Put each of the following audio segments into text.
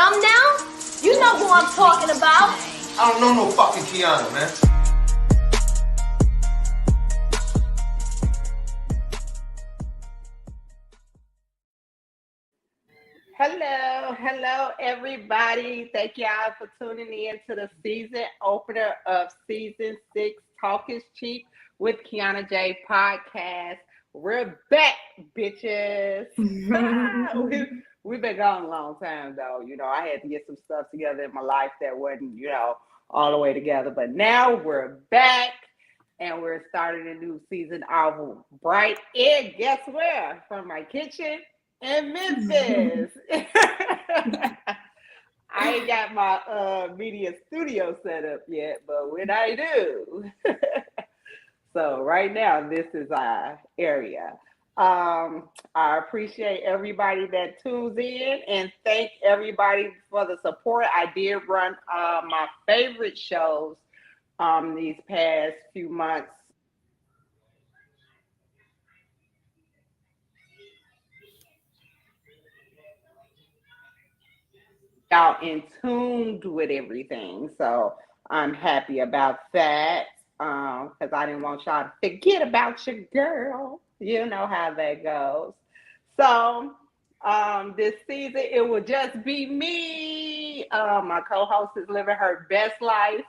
dumb now? You know who I'm talking about. I don't know no fucking Kiana, man. Hello, everybody. Thank y'all for tuning in to the season opener of season 6, Talk is Cheap with Kiana J podcast. We're back, bitches. We've been gone a long time, though. You know, I had to get some stuff together in my life that wasn't, all the way together. But now we're back and we're starting a new season of Bright Egg. Guess where? From my kitchen in Memphis. I ain't got my media studio set up yet, but when I do. So right now, this is our area. I appreciate everybody that tunes in and thank everybody for the support. I did run my favorite shows these past few months. Out in tuned with everything. So I'm happy about that. Because I didn't want y'all to forget about your girl. You know how that goes. So this season it will just be me. My co-host is living her best life.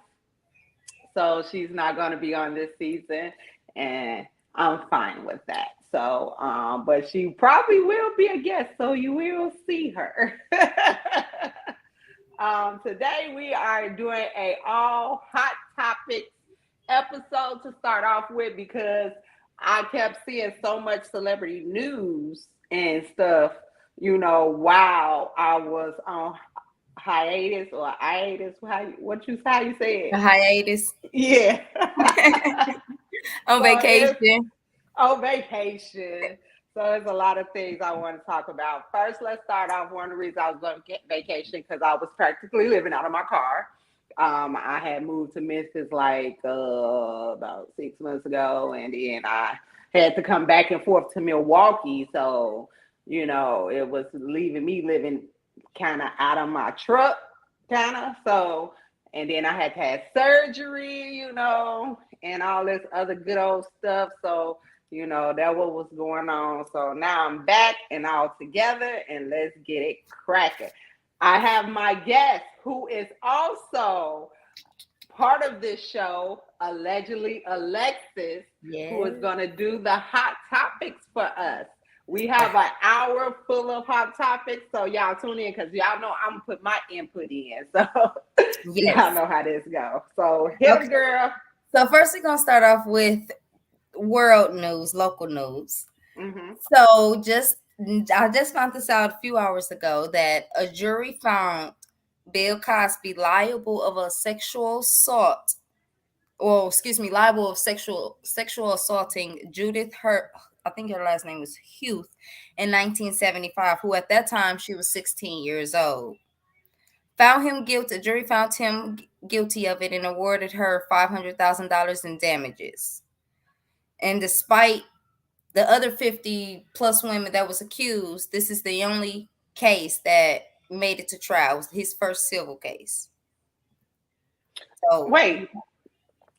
So she's not gonna be on this season. And I'm fine with that. So but she probably will be a guest, so you will see her. Today we are doing a all hot topics episode to start off with because I kept seeing so much celebrity news and stuff, while I was on hiatus or hiatus. How you say it? A hiatus. Yeah. On vacation. On vacation. So there's a lot of things I want to talk about. First, let's start off. One of the reasons I was on vacation because I was practically living out of my car. I had moved to Memphis like about 6 months ago, and then I had to come back and forth to Milwaukee. So, it was leaving me living kind of out of my truck, kind of. So, and then I had to have surgery, and all this other good old stuff. So, that what was going on. So now I'm back and all together, and let's get it cracking. I have my guest who is also part of this show, allegedly Alexis, who is going to do the hot topics for us. We have an hour full of hot topics, so y'all tune in because y'all know I'm going to put my input in. So y'all know how this goes. So here, girl. So first we're going to start off with world news, local news. Mm-hmm. So I just found this out a few hours ago that a jury found Bill Cosby liable of a sexual assault, liable of sexual assaulting Judith I think her last name was Huth in 1975, who at that time she was 16 years old. The jury found him guilty of it and awarded her $500,000 in damages. And despite the other 50 plus women that was accused, this is the only case that made it to trial. It was his first civil case. So wait,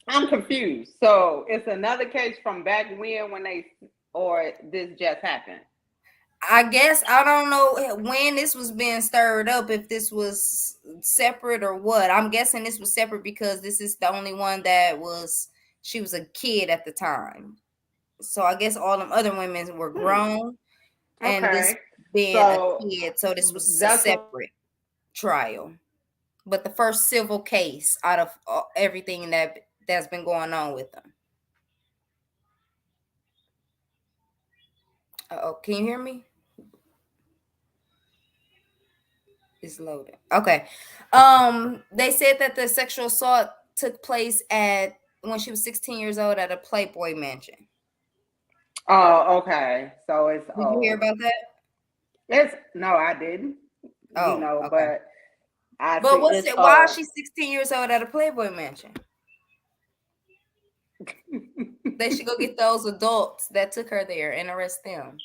I'm confused. So it's another case from back or this just happened? I guess I don't know when this was being stirred up, if this was separate or what. I'm guessing this was separate because this is the only one she was a kid at the time. So I guess all them other women were grown, and this being a kid, so this was a separate trial. But the first civil case out of everything that's been going on with them. Can you hear me? It's loaded. Okay. They said that the sexual assault took place when she was 16 years old at a Playboy mansion. Oh, okay. So it's. Did you hear about that? No, I didn't. Oh, okay. But why is she 16 years old at a Playboy mansion? They should go get those adults that took her there and arrest them.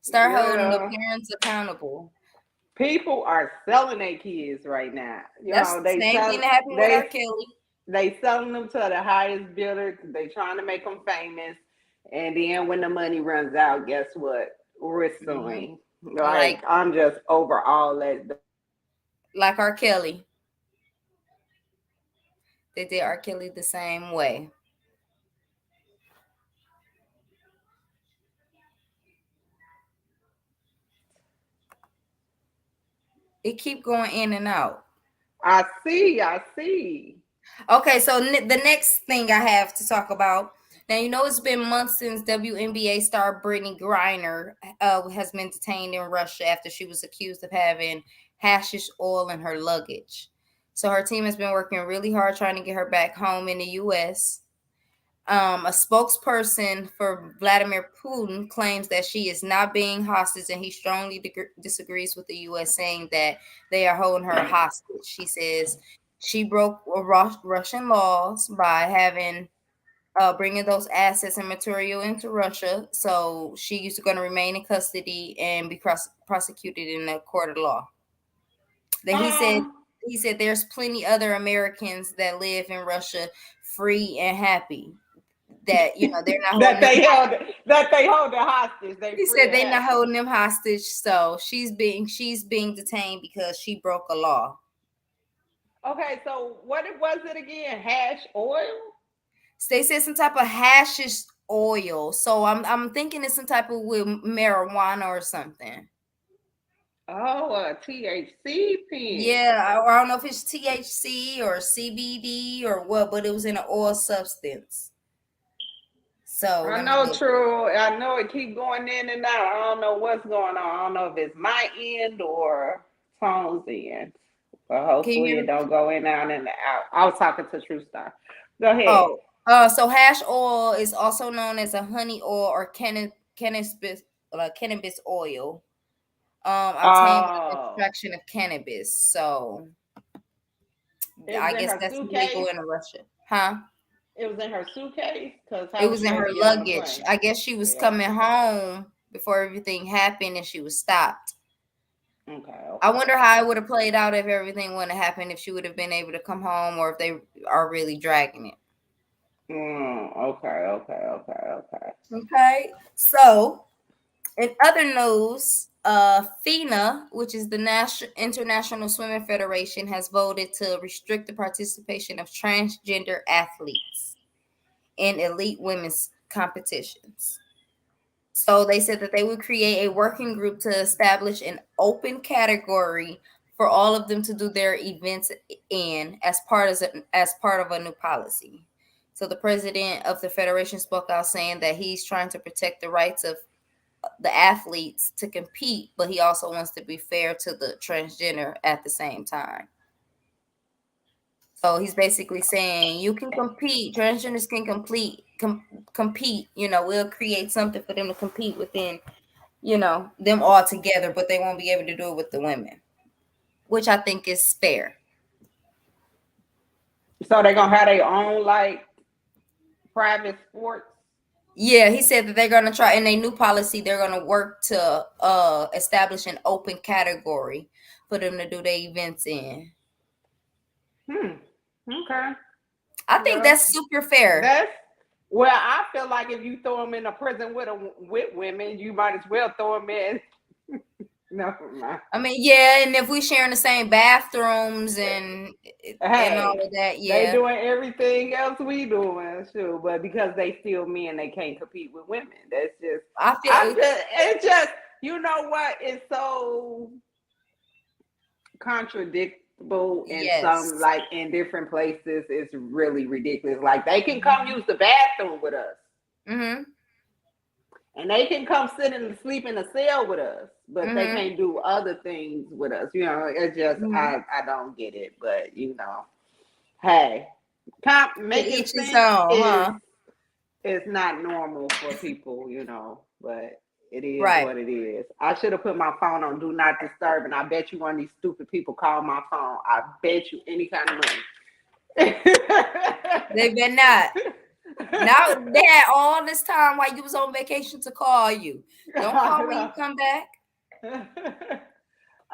Start holding the parents accountable. People are selling their kids right now. That's the same thing that happened with R. Kelly. They selling them to the highest bidder. They trying to make them famous, and then when the money runs out, guess what? We're suing. Like I'm just over all that. Like R. Kelly. They did R. Kelly the same way. It keep going in and out. I see. Okay, so the next thing I have to talk about. Now, you know, it's been months since WNBA star Brittany Griner has been detained in Russia after she was accused of having hashish oil in her luggage. So her team has been working really hard trying to get her back home in the U.S. A spokesperson for Vladimir Putin claims that she is not being hostage, and he strongly disagrees with the U.S., saying that they are holding her hostage. She says she broke Russian laws by having bringing those assets and material into Russia. So she's going to remain in custody and be prosecuted in a court of law. Then he said there's plenty other Americans that live in Russia free and happy. That, you know, they're not that they hold the hostage. He said they're not holding them hostage. So she's being detained because she broke a law. Okay, so what was it again? Hash oil? They said some type of hashish oil. So I'm thinking it's some type of with marijuana or something. Oh, a THC pen. Yeah, I don't know if it's THC or CBD or what, but it was in an oil substance. So I know, true. I know it keep going in and out. I don't know what's going on. I don't know if it's my end or Tone's end. But hopefully it don't go in and out. I was talking to True Star. Go ahead. So hash oil is also known as a honey oil or cannabis oil. Obtained by the extraction of cannabis. So I guess that's legal in Russia. Huh? It was in her suitcase? It was in her luggage. I guess she was coming home before everything happened and she was stopped. Okay. I wonder how it would have played out if everything wouldn't have happened, if she would have been able to come home or if they are really dragging it. Okay. So, in other news, FINA, which is the International Swimming Federation, has voted to restrict the participation of transgender athletes in elite women's competitions. So they said that they would create a working group to establish an open category for all of them to do their events in as part of a new policy. So the president of the federation spoke out saying that he's trying to protect the rights of the athletes to compete, but he also wants to be fair to the transgender at the same time. So he's basically saying you can compete, transgenders can compete, you know, we'll create something for them to compete within, you know, them all together, but they won't be able to do it with the women, which I think is fair. So they're going to have their own, like, private sports? Yeah, he said that they're going to try, in their new policy, they're going to work to establish an open category for them to do their events in. Okay. I think that's super fair. Well, I feel like if you throw them in a prison with women, you might as well throw them in. No, I mean, yeah, and if we sharing the same bathrooms and all of that, yeah, they doing everything else we doing, sure. But because they still men, they can't compete with women. That's just. It's just you know what? It's so contradictable in some, like, in different places. It's really ridiculous. Like, they can come use the bathroom with us. Mm-hmm. And they can come sit and sleep in a cell with us, but they can't do other things with us. You know, it's just, I don't get it. But, you know, hey, making sense is not normal for people, you know, but it is what it is. I should have put my phone on Do Not Disturb, and I bet you one of these stupid people call my phone. I bet you any kind of money. They better not. Now they had all this time while you was on vacation to call you. Don't call when you come back.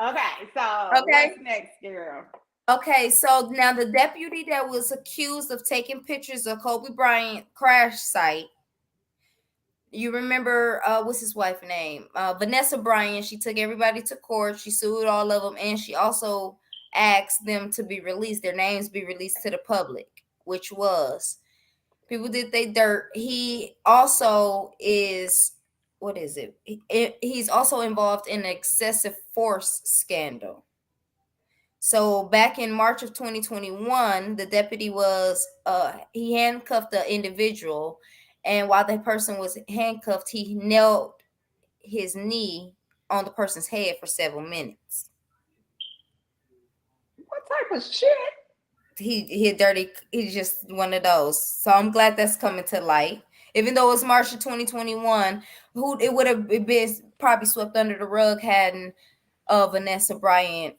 Okay, so Okay. what's next, girl? Okay, so now the deputy that was accused of taking pictures of Kobe Bryant crash site. You remember what's his wife's name? Vanessa Bryant. She took everybody to court. She sued all of them, and she also asked them to be released, their names be released to the public, which was people did they dirt. He also is what is it? He's also involved in an excessive force scandal. So back in March of 2021, the deputy was he handcuffed the individual, and while the person was handcuffed, he knelt his knee on the person's head for several minutes. What type of shit? He's just one of those. So I'm glad that's coming to light. Even though it's March of 2021, it would have been probably swept under the rug hadn't Vanessa Bryant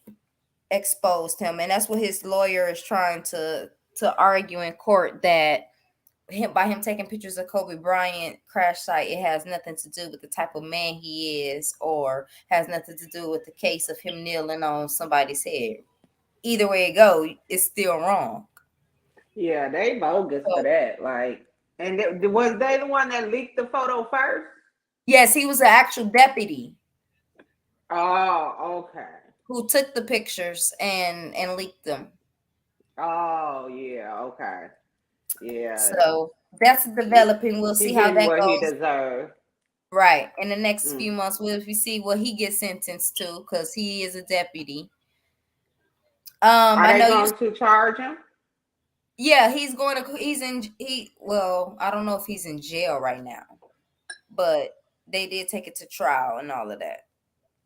exposed him, and that's what his lawyer is trying to argue in court, that by him taking pictures of Kobe Bryant crash site, it has nothing to do with the type of man he is, or has nothing to do with the case of him kneeling on somebody's head. Either way it go, it's still wrong. Yeah, they bogus for that. Like, and was they the one that leaked the photo first? Yes, he was an actual deputy. Oh, okay. Who took the pictures and leaked them. Oh, yeah, okay. Yeah. So that's developing. We'll see how that goes. He deserves. Right. In the next few months, we'll see what he gets sentenced to, because he is a deputy. Are they going to charge him? Yeah, well, I don't know if he's in jail right now, but they did take it to trial and all of that.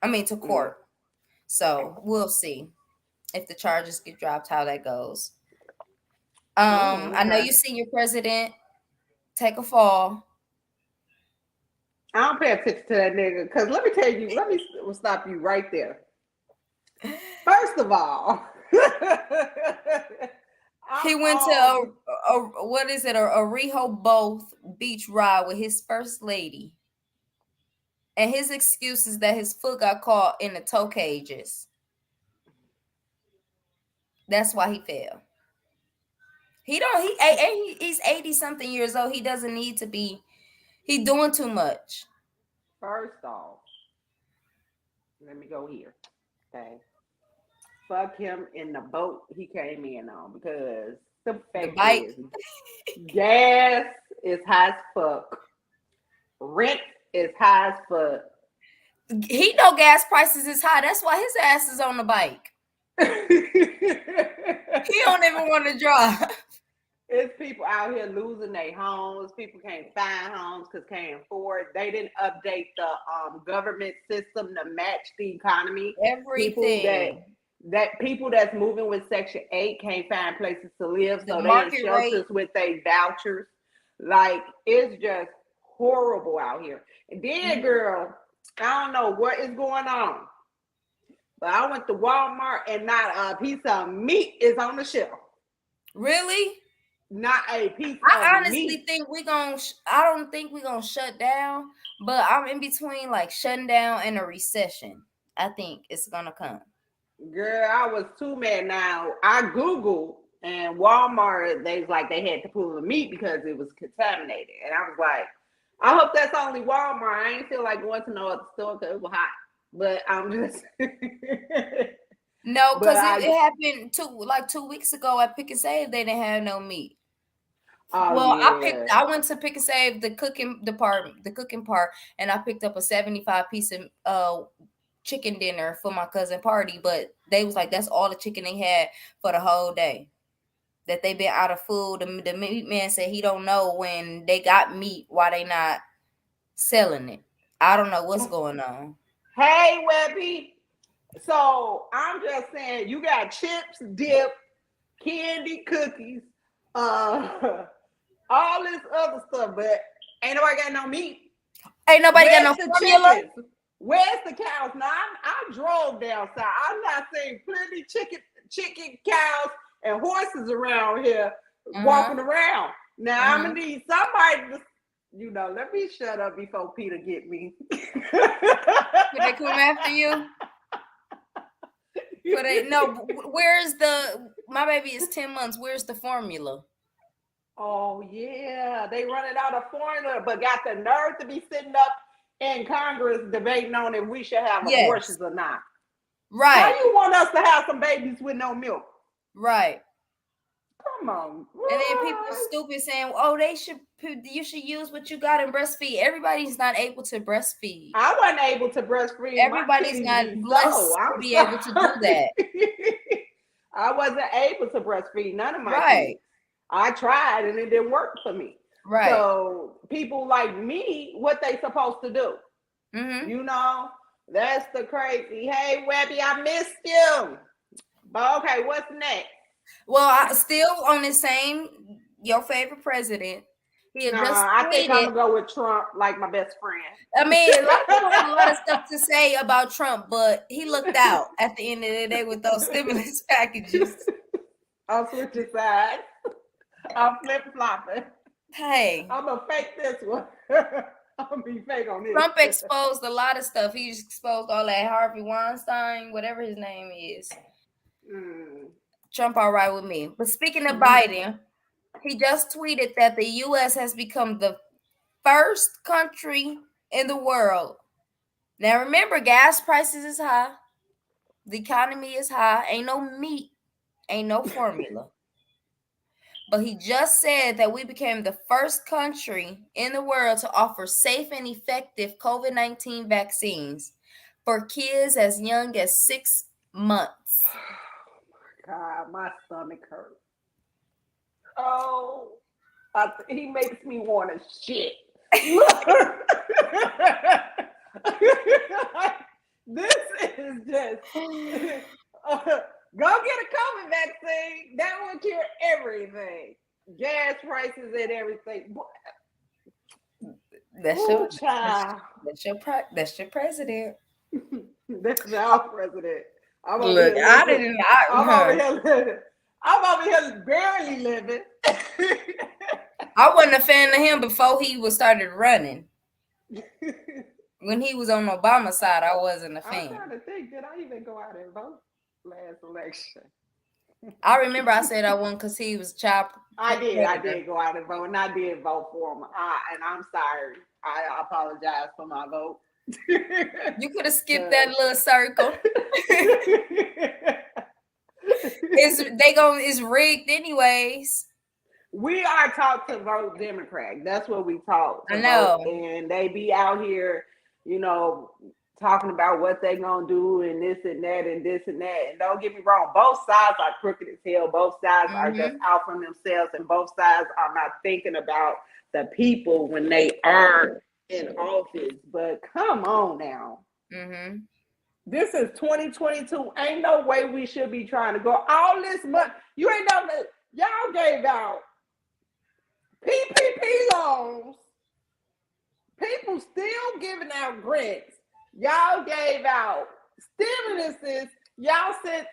I mean, to court. So we'll see if the charges get dropped, how that goes. Okay. I know you seen your president take a fall. I don't pay attention to that nigga, because let me tell you, let me stop you right there. First of all, he went to a Rehoboth Beach ride with his first lady. And his excuse is that his foot got caught in the toe cages. That's why he fell. He's 80 something years old. He doesn't need to be. He's doing too much. First off, let me go here. Okay. Fuck him in the boat he came in on, because the bike gas is high as fuck. Rent is high as fuck. He know gas prices is high. That's why his ass is on the bike. He don't even want to drive. It's people out here losing their homes. People can't find homes because can't afford. They didn't update the government system to match the economy. Everything. People that's moving with Section 8 can't find places to live, so they in shelters with their vouchers. Like, it's just horrible out here. And then, girl, I don't know what is going on, but I went to Walmart and not a piece of meat is on the shelf. Really? Not a piece of meat. I honestly think I don't think we're gonna shut down, but I'm in between like shutting down and a recession. I think it's gonna come. Girl, I was too mad. Now I Googled, and Walmart, they had to pull the meat because it was contaminated. And I was like, I hope that's only Walmart. I ain't feel like going to no other store because it was hot. But I'm just no, because it happened 2 weeks ago at Pick and Save. They didn't have no meat. Oh, well, yeah. I went to Pick and Save, the cooking department, the cooking part, and I picked up a 75-piece of chicken dinner for my cousin party. But they was like, that's all the chicken they had for the whole day. That they been out of food. The meat man said he don't know when they got meat, why they not selling it. I don't know what's going on. Hey, Webby. So I'm just saying, you got chips, dip, candy, cookies, all this other stuff, but ain't nobody got no meat. Ain't nobody got no formula. Where's the cows? Now I drove down south. I'm not seeing plenty chicken, cows, and horses around here walking around. Now I'm gonna need somebody to, let me shut up before Peter get me. Can they come after you? But where's my baby is 10 months. Where's the formula? Oh yeah, they running out of formula, but got the nerve to be sitting up in Congress debating on if we should have abortions or not. Right. How you want us to have some babies with no milk? Right. Come on. What? And then people stupid saying, "Oh, you should use what you got and breastfeed." Everybody's not able to breastfeed. I wasn't able to breastfeed. Everybody's not blessed to be able to do that. I wasn't able to breastfeed none of my kids. I tried and it didn't work for me. Right. So people like me, what they supposed to do? Mm-hmm. You know, that's the crazy. Hey, Webby, I missed you. But okay, what's next? Well, I still on the same, your favorite president. I think I'm gonna go with Trump, like my best friend. I mean, a lot of people have a lot of stuff to say about Trump, but he looked out at the end of the day with those stimulus packages. I'll switch your side. I'm flip-flopping. Hey. I'm gonna fake this one. I'm gonna be fake on this. Trump exposed a lot of stuff. He exposed all that Harvey Weinstein, whatever his name is. Trump all right with me. But speaking of Biden, he just tweeted that the U.S. has become the first country in the world. Now remember, gas prices is high. The economy is high. Ain't no meat. Ain't no formula. But he just said that we became the first country in the world to offer safe and effective COVID-19 vaccines for kids as young as 6 months. Oh my God, my stomach hurts. Oh, he makes me want to shit. This is just go get a COVID vaccine. That will cure everything. Gas prices and everything. That's your president. That's your president. I'm over here barely living. I wasn't a fan of him before he started running. When he was on Obama's side, I wasn't a fan. I'm trying to think, did I even go out and vote last election? I remember I said I won because he was child. I did go out and vote, and I did vote for him. And I'm sorry. I apologize for my vote. You could have skipped that little circle. It's rigged anyways. We are taught to vote Democrat. That's what we taught. I know. And they be out here, talking about what they gonna do and this and that and this and that. And don't get me wrong, both sides are crooked as hell. Both sides are just out for themselves, and both sides are not thinking about the people when they are in office. But come on now. This is 2022. Ain't no way we should be trying to go all this money. You ain't know that y'all gave out PPP loans. People still giving out grants. Y'all gave out stimuluses. Y'all sent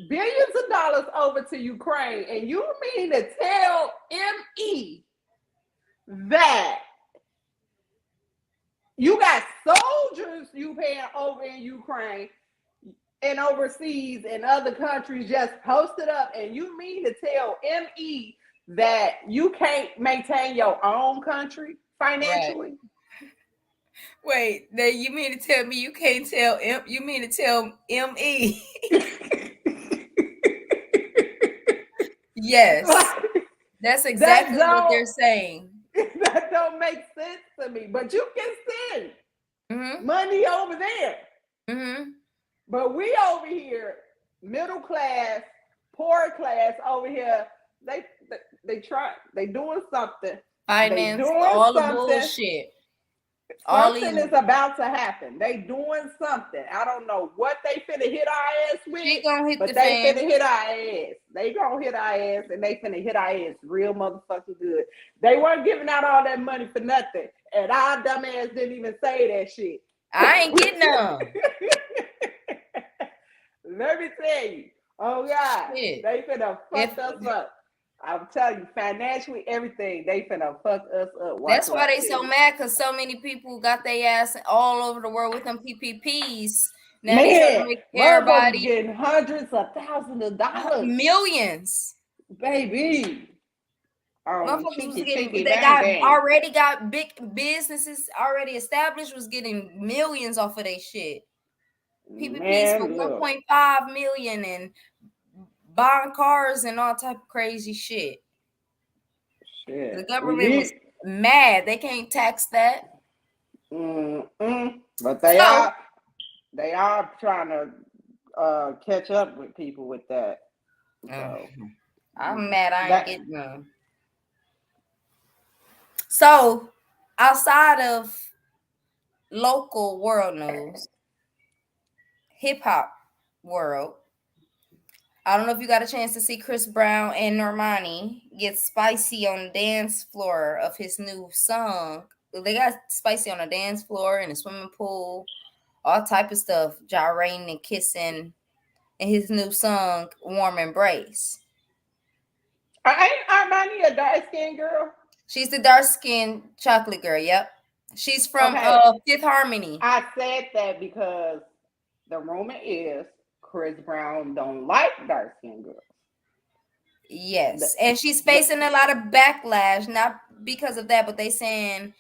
billions of dollars over to Ukraine. And you mean to tell ME that you got soldiers you paying over in Ukraine and overseas and other countries just posted up, and you mean to tell ME that you can't maintain your own country financially? Right. Wait, now you mean to tell me you can't tell you mean to tell ME? Yes. That's exactly what they're saying. That don't make sense to me. But you can send money over there. But we over here, middle class, poor class over here, they try, they doing something. Finance all the bullshit. Something is about to happen. They doing something. I don't know what they finna hit our ass with, but they finna hit our ass. They gonna hit our ass, and they finna hit our ass real motherfucking good. They weren't giving out all that money for nothing, and our dumb ass didn't even say that shit. I ain't getting none. Let me tell you. Oh God, they finna fuck us up. I'm telling you, financially, everything, they finna fuck us up. That's why they so mad, because so many people got their ass all over the world with them PPPs Now they trying to Man, make motherfuckers everybody getting hundreds of thousands of dollars, millions. baby. Motherfuckers was getting, Chinky, they bang, got bang. already got big businesses already established, was getting millions off of their shit. PPPs for Man, look. 1.5 million and buying cars and all type of crazy shit. Shit. The government was mad. They can't tax that. But they are trying to catch up with people with that. So, I'm mad I ain't getting none. So outside of local world news, hip hop world, I don't know if you got a chance to see Chris Brown and Normani get spicy on the dance floor of his new song. They got spicy on the dance floor, in the swimming pool, all type of stuff, gyrating and kissing in his new song, Warm Embrace. ain't Armani a dark-skinned girl? She's the dark-skinned chocolate girl, yep. She's from Fifth Harmony. I said that because the rumor is Chris Brown don't like dark-skinned girls. Yes, and she's facing a lot of backlash, not because of that, but they saying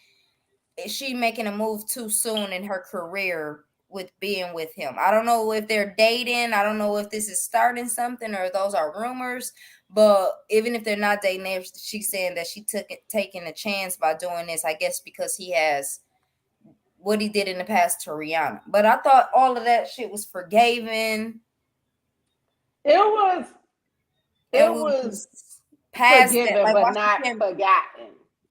she making a move too soon in her career with being with him. I don't know if they're dating. I don't know if this is starting something or those are rumors. But even if they're not dating, she's saying that she taking a chance by doing this, I guess, because he has what he did in the past to Rihanna. But I thought all of that shit was forgiven. It was past forgiven, that, like, but not forgotten.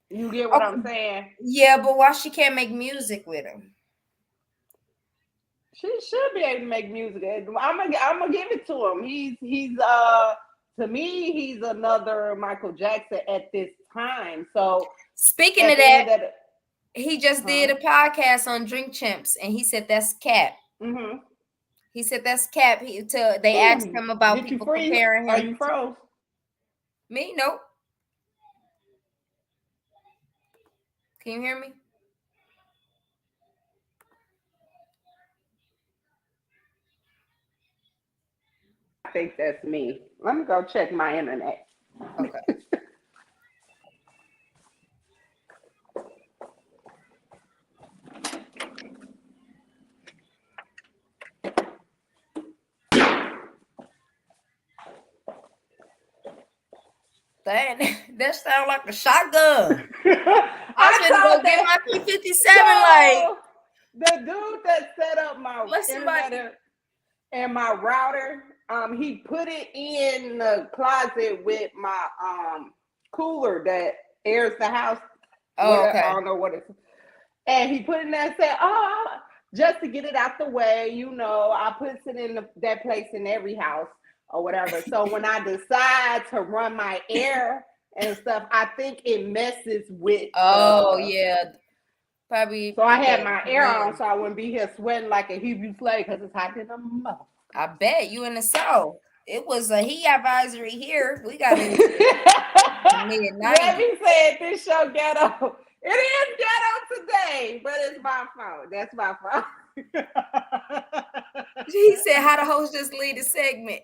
You get what I'm saying? Yeah, but why she can't make music with him? She should be able to make music. I'm gonna give it to him. He's to me, he's another Michael Jackson at this time. So speaking of that, he just did a podcast on Drink Champs, and he said that's cap. Mm-hmm. He said that's cap. They asked him about Did people you freeze? comparing him. Are you froze? Me? Nope. Can you hear me? I think that's me. Let me go check my internet. Okay. That sounds like a shotgun. I should go get my P57. So, the dude that set up my internet and my router, he put it in the closet with my cooler that airs the house. Oh, okay. I don't know what it's. And he put it in there and said, just to get it out the way, I put it in that place in every house or whatever. So when I decide to run my air and stuff, I think it messes with. Yeah. Probably. So I had my air on so I wouldn't be here sweating like a Hebrew slave because it's hot in the mouth. I bet you in the South. It was a heat advisory here. We got it. Debbie said this show ghetto. It is ghetto today, but it's my fault. That's my fault. He said, how the host just lead the segment.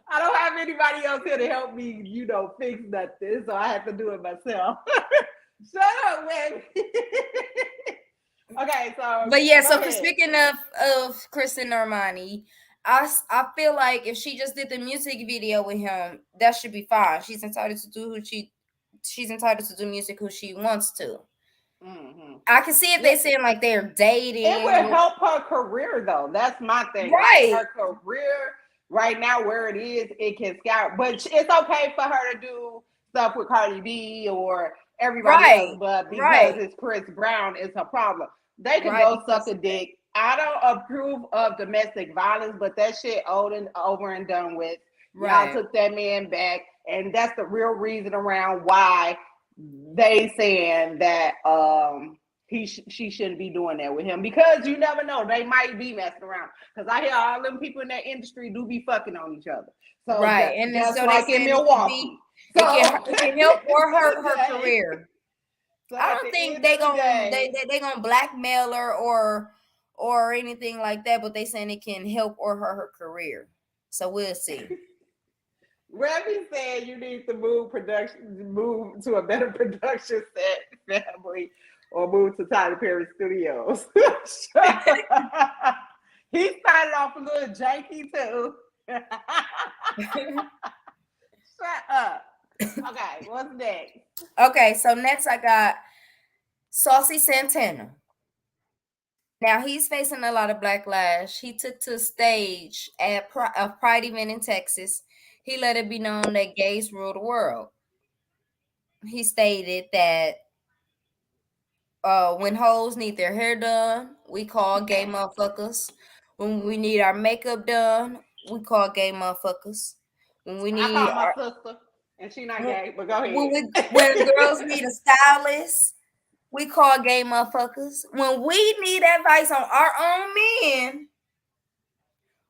I don't have anybody else here to help me, fix nothing. So I have to do it myself. Shut up, baby. Okay, so. But yeah, so speaking of Chris and Normani, I feel like if she just did the music video with him, that should be fine. She's entitled to do music who she wants to. Mm-hmm. I can see if they're saying like they're dating. It would help her career though. That's my thing. Right. Her career right now where it is, it can scout. But it's okay for her to do stuff with Cardi B or everybody else. But because it's Chris Brown, it's a problem. They can go suck a dick. I don't approve of domestic violence, but that shit over and done with. Y'all took that man back, and that's the real reason around why they saying that she shouldn't be doing that with him, because you never know, they might be messing around. Because I hear all them people in that industry do be fucking on each other. So and that's so like in Milwaukee. It can help or hurt her career. So I at don't the think end they of the gonna day, they gonna blackmail her or anything like that, but they saying it can help or hurt her career. So we'll see. Remy said you need to move to a better production set family or move to Tyler Perry Studios. He started off a little janky too. Shut up. Okay, what's next? Okay, so next I got Saucy Santana. Now he's facing a lot of backlash. He took to the stage at a Pride event in Texas. He let it be known that gays rule the world. He stated that when hoes need their hair done, we call gay motherfuckers. When we need our makeup done, we call gay motherfuckers. When we I need call my our sister, and she not gay, but go ahead. when girls need a stylist, we call gay motherfuckers. When we need advice on our own men,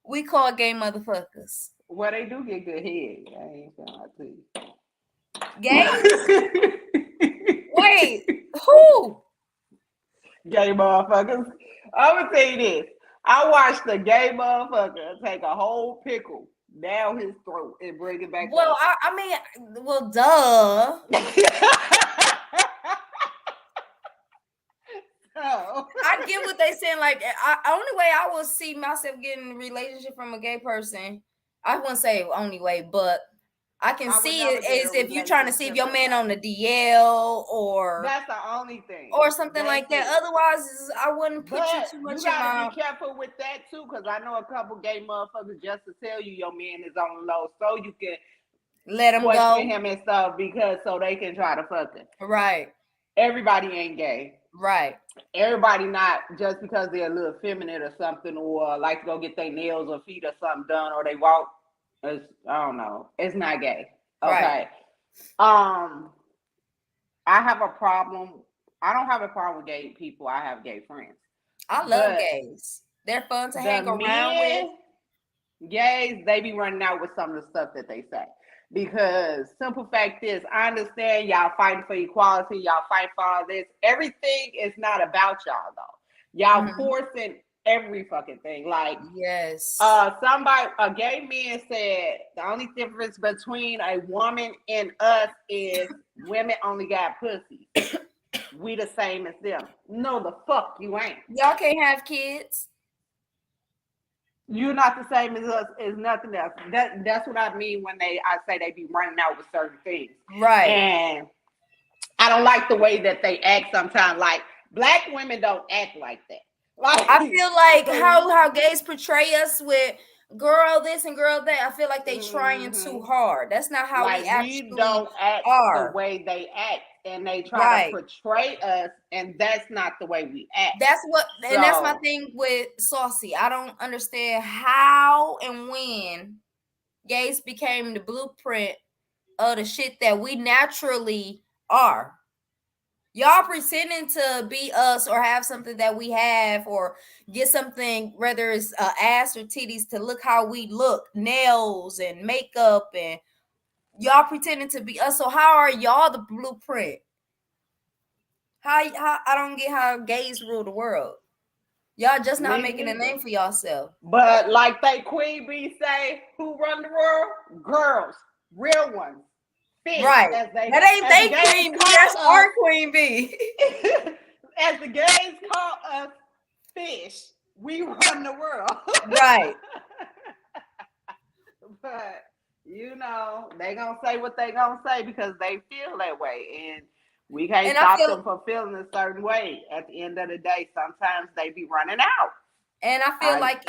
we call gay motherfuckers. Well, they do get good head. I ain't gonna lie to you. Gay? Wait, who? Gay motherfuckers. I'm gonna tell you this. I watched a gay motherfucker take a whole pickle down his throat and bring it back Well, up. I mean, well, duh. So, I get what they saying. Like, only way I will see myself getting a relationship from a gay person, I wouldn't say only way, but I can I would see never it get is a if you're trying to see if your relationship man on the DL or that's the only thing. something That's like that. it. Otherwise, I wouldn't put you But too you much in gotta my. be careful with that too, because I know a couple gay motherfuckers just to tell you your man is on the low, so you can Let him question go. him and stuff because so they can try to fuck him. Right. Everybody ain't gay. Right. Everybody not just because they're a little feminine or something, or like to go get their nails or feet or something done, or they walk. I don't know. It's not gay. Okay. Right. I have a problem. I don't have a problem with gay people. I have gay friends. I love But gays. They're fun to the hang around with. men, gays, they be running out with some of the stuff that they say. Because simple fact is, I understand y'all fighting for equality, y'all fight for all this. Everything is not about y'all though. Y'all forcing every fucking thing. Like yes, a gay man said the only difference between a woman and us is women only got pussy. We the same as them. No, the fuck you ain't. y'all can't have kids. You're not the same as us. Is nothing else. That's what I mean when I say they be running out with certain things. Right. And I don't like the way that they act sometimes. Like black women don't act like that. Like I feel like how gays portray us with girl this and girl that. I feel like they trying too hard. That's not how like we actually don't act are. the way they act, and they try to portray us, and that's not the way we act. That's and that's my thing with Saucy. I don't understand how and when gays became the blueprint of the shit that we naturally are. Y'all pretending to be us or have something that we have or get something, whether it's ass or titties, to look how we look, nails and makeup, and y'all pretending to be us. So how are y'all the blueprint? How I don't get how gays rule the world. Y'all just not making a name for yourself. But like they Queen Bee say, who run the world? Girls, real ones. Fish, right. That ain't they Queen Bee. That's our Queen Bee. As the gays call us fish, we run the world. Right. But you know, they gonna say what they gonna say because they feel that way, and we can't stop them from feeling a certain way. At the end of the day, sometimes they be running out. And I feel like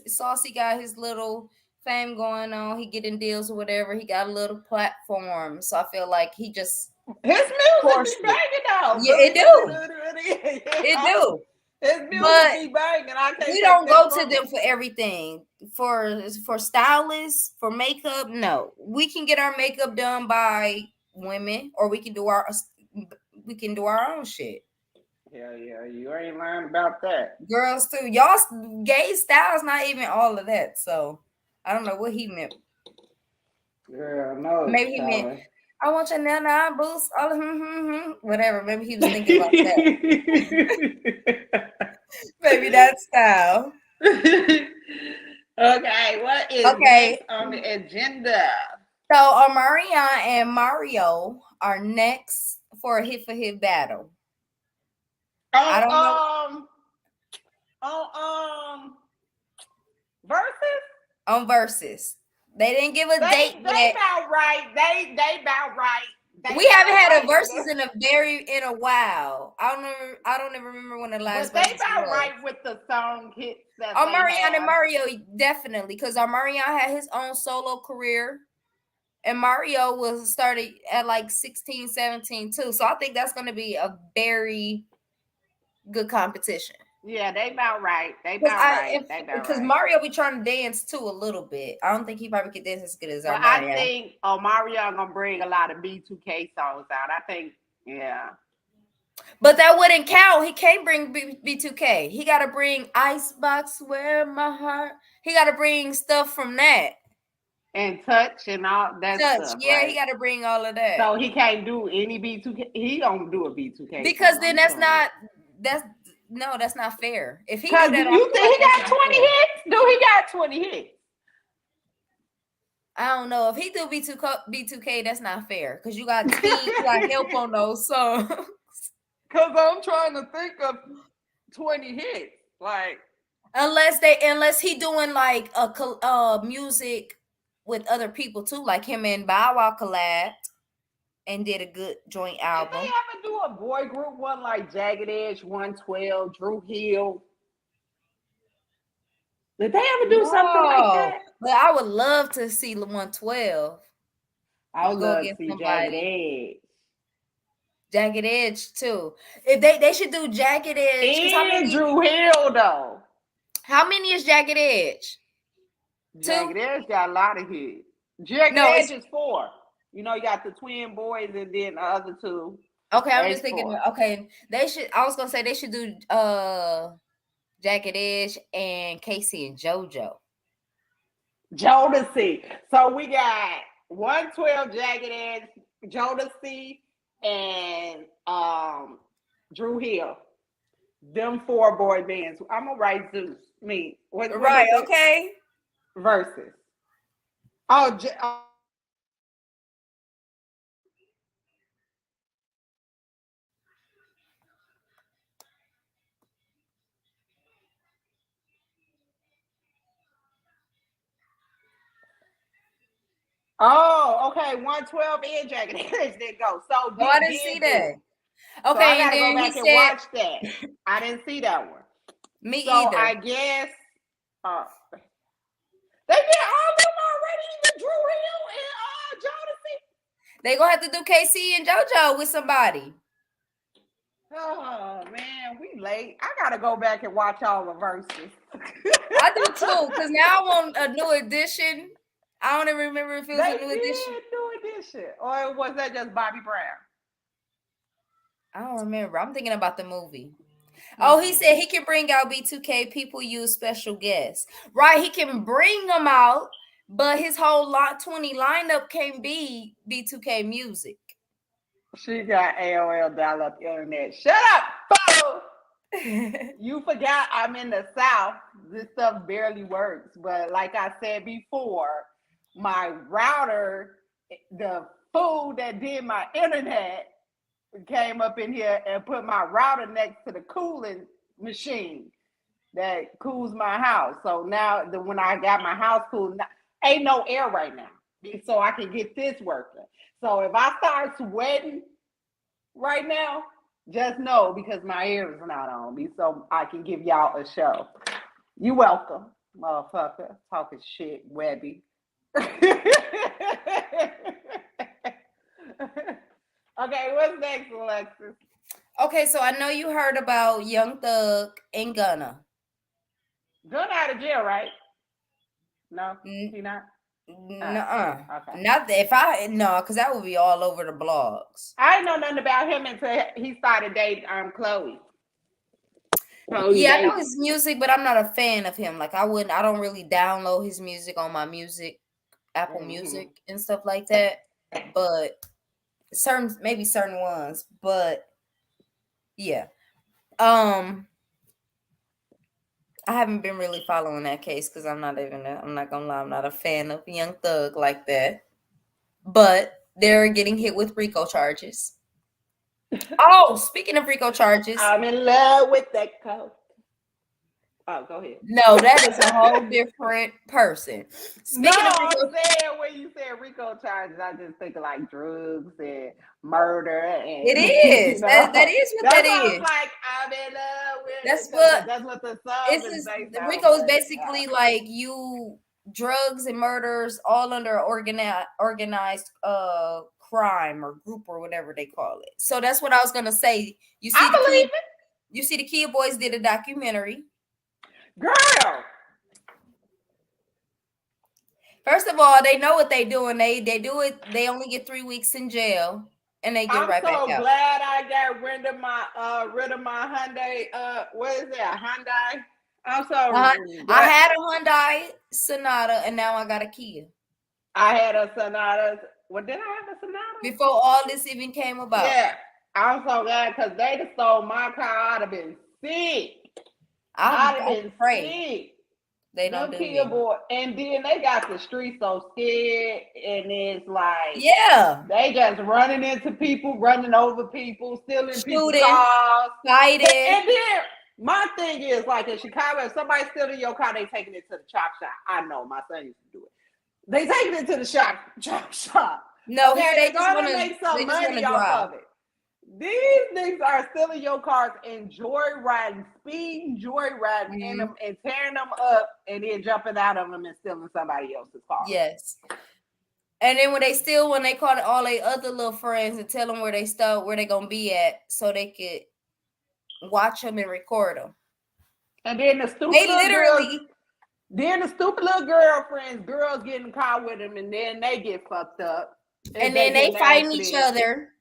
Saucy got his little fame going on. He getting deals or whatever. He got a little platform. So I feel like he just his music be banging out. Yeah, it do. It do. His music be banging. I can't. We don't go to them for everything. For stylists, for makeup, no. We can get our makeup done by women, or we can do our own shit. Yeah, you ain't learned about that. Girls too. Y'all gay style's not even all of that. So I don't know what he meant. Girl, no. Maybe he meant I want your nana boost, all whatever. Maybe he was thinking about that. Maybe that style. Okay, what is Okay. next on the agenda? So Omarion and Mario are next for a hit for hit battle. I don't know. Versus? On Versus. They didn't give a date They yet. about right. They about right. We haven't had a Versus in a while. I don't even remember when the last. But they about right with the song hits that Omarion and Mario definitely, because Omarion had his own solo career, and Mario was started at like 16, 17 too. So I think that's going to be a very good competition. Yeah, they about right. They about right. Because Mario be trying to dance too a little bit. I don't think he probably could dance as good as Omarion. I think Mario gonna bring a lot of B2K songs out. I think, yeah. But that wouldn't count. He can't bring B2K. He got to bring Icebox, Where My Heart. He got to bring stuff from that. And Touch and all that stuff. Yeah, right? He got to bring all of that. So he can't do any B2K. He don't do a B2K. Because then that's not fair. If he do that, you think he got 20 hits? Do he got 20 hits? I don't know. If he do B2K, that's not fair. Because you got teams like help on those songs. Because I'm trying to think of 20 hits. Like, unless he doing like a music with other people too, like him and Bow Wow collabed and did a good joint album. Did they ever do a boy group one like Jagged Edge, 112, Drew Hill? Did they ever do something like that? But I would love to see 112. I would love to see Jagged Edge. Jagged Edge too. If they should do Jagged Edge. And Drew Hill though. How many is Jagged Edge? Jagged Edge got a lot of hits. Jagged Edge is 4. You know, you got the twin boys and then the other 2. Okay, I'm just thinking. 4. Okay, they should. I was gonna say they should do Jagged Edge and Casey and JoJo. Jodeci. So we got 112 Jagged Edge, Jodeci, and Drew Hill. Them 4 boy bands. I'm gonna write Zeus. Me. What okay. Versus. Oh, okay. 112 and Jagged Edge did go. So I didn't see that. Okay, so I gotta go back and watch that. I didn't see that one. Me either. I guess they did all them already. The Drew Hill and Jodeci. They gonna have to do KC and JoJo with somebody. Oh man, we late. I gotta go back and watch all the verses. I do too, because now I want a new edition. I don't even remember if it was a new edition. New edition, or was that just Bobby Brown? I don't remember. I'm thinking about the movie. Oh, he said he can bring out B2K. People use special guests, right? He can bring them out, but his whole lot 20 lineup can't be B2K music. She got AOL dial-up internet. Shut up, fool! You forgot I'm in the South. This stuff barely works. But like I said before, my router, the fool that did my internet, came up in here and put my router next to the cooling machine that cools my house. So now when I got my house cooled, ain't no air right now. So I can get this working. So if I start sweating right now, just know because my air is not on me, so I can give y'all a show. You welcome, motherfucker. Talking shit, Webby. Okay, what's next, Alexis? Okay, so I know you heard about Young Thug and Gunna. Gunna out of jail, right? No, he not. Nuh-uh. Okay. Not that because that would be all over the blogs. I didn't know nothing about him until he started dating Chloe. Yeah, I know his music, but I'm not a fan of him. Like I don't really download his music on my Apple Music and stuff like that. But certain ones, but yeah. I haven't been really following that case because I'm not gonna lie, I'm not a fan of Young Thug like that. But they're getting hit with RICO charges. Oh, speaking of RICO charges, I'm in love with that coat. Oh, go ahead. no, that is a whole different person. No, Speaking of I'm RICO, saying when you said RICO charges, I just think of like drugs and murder and it is you know. that is what That's that why I was is. like, I'm in love with That's it, 'cause what that's what the song it's is just. based The on. RICO is But, basically like you drugs and murders all under organized crime or group or whatever they call it. So that's what I was gonna say. You see I believe it, you see the Kid Boys did a documentary. girl. First of all, they know what they doing. They do it. They only get 3 weeks in jail, and they get I'm right back so out. glad I got rid of my Hyundai. What is it? A Hyundai? I'm so I glad. had a Hyundai Sonata, and now I got a Kia. I had a Sonata. Well, did I have a Sonata? Before all this even came about. Yeah. I'm so glad because they just stole my car. I'd have been sick. I'd have been sick. They don't Them do Kia me. boy, and then they got the streets so scared, and it's like Yeah. they just running into people, running over people, stealing people's Shooting, cars, fighting. And then my thing is like in Chicago, if somebody's stealing your car, they taking it to the chop shop. I know my son used to do it. They taking it to the chop shop. No, Okay, here they they're gonna make some money off of it. These niggas are stealing your cars and joyriding, speeding, joyriding in them and tearing them up and then jumping out of them and stealing somebody else's car. Yes. And then when they call all their other little friends and tell them where they stole, where they gonna be at, so they could watch them and record them. And then the stupid little girlfriends, girls getting caught with them, and then they get fucked up. And then they fighting each other.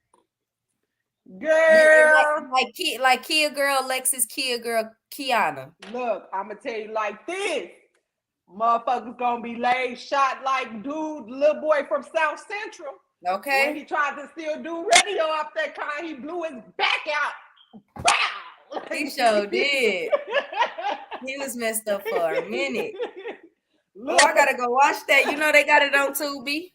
Girl, like Kia girl Alexis, Kia girl Kiana. Look, I'm gonna tell you like this: motherfuckers gonna be laid shot like little boy from South Central. Okay. When he tried to still do radio off that car, he blew his back out. Bow. He sure did. He was messed up for a minute. Look, I gotta go watch that. You know they got it on Tubi.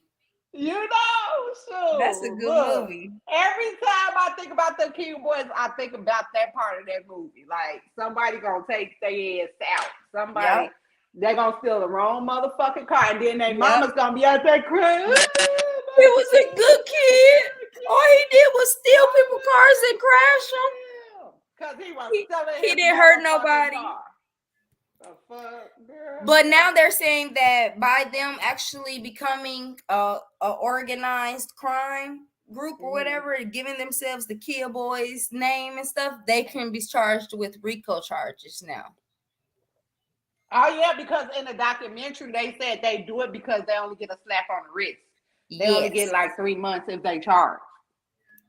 You know, so that's a good movie. Every time I think about the Kia Boys, I think about that part of that movie. Like somebody gonna take their ass out. Somebody they gonna steal the wrong motherfucking car, and then their mama's gonna be out there crying. He was a good kid. All he did was steal people's cars and crash them. Cause he was he didn't hurt nobody. But now they're saying that by them actually becoming a organized crime group or whatever, giving themselves the Kia Boys name and stuff, they can be charged with RICO charges now. Oh yeah, because in the documentary they said they do it because they only get a slap on the wrist. They only get like 3 months if they charge.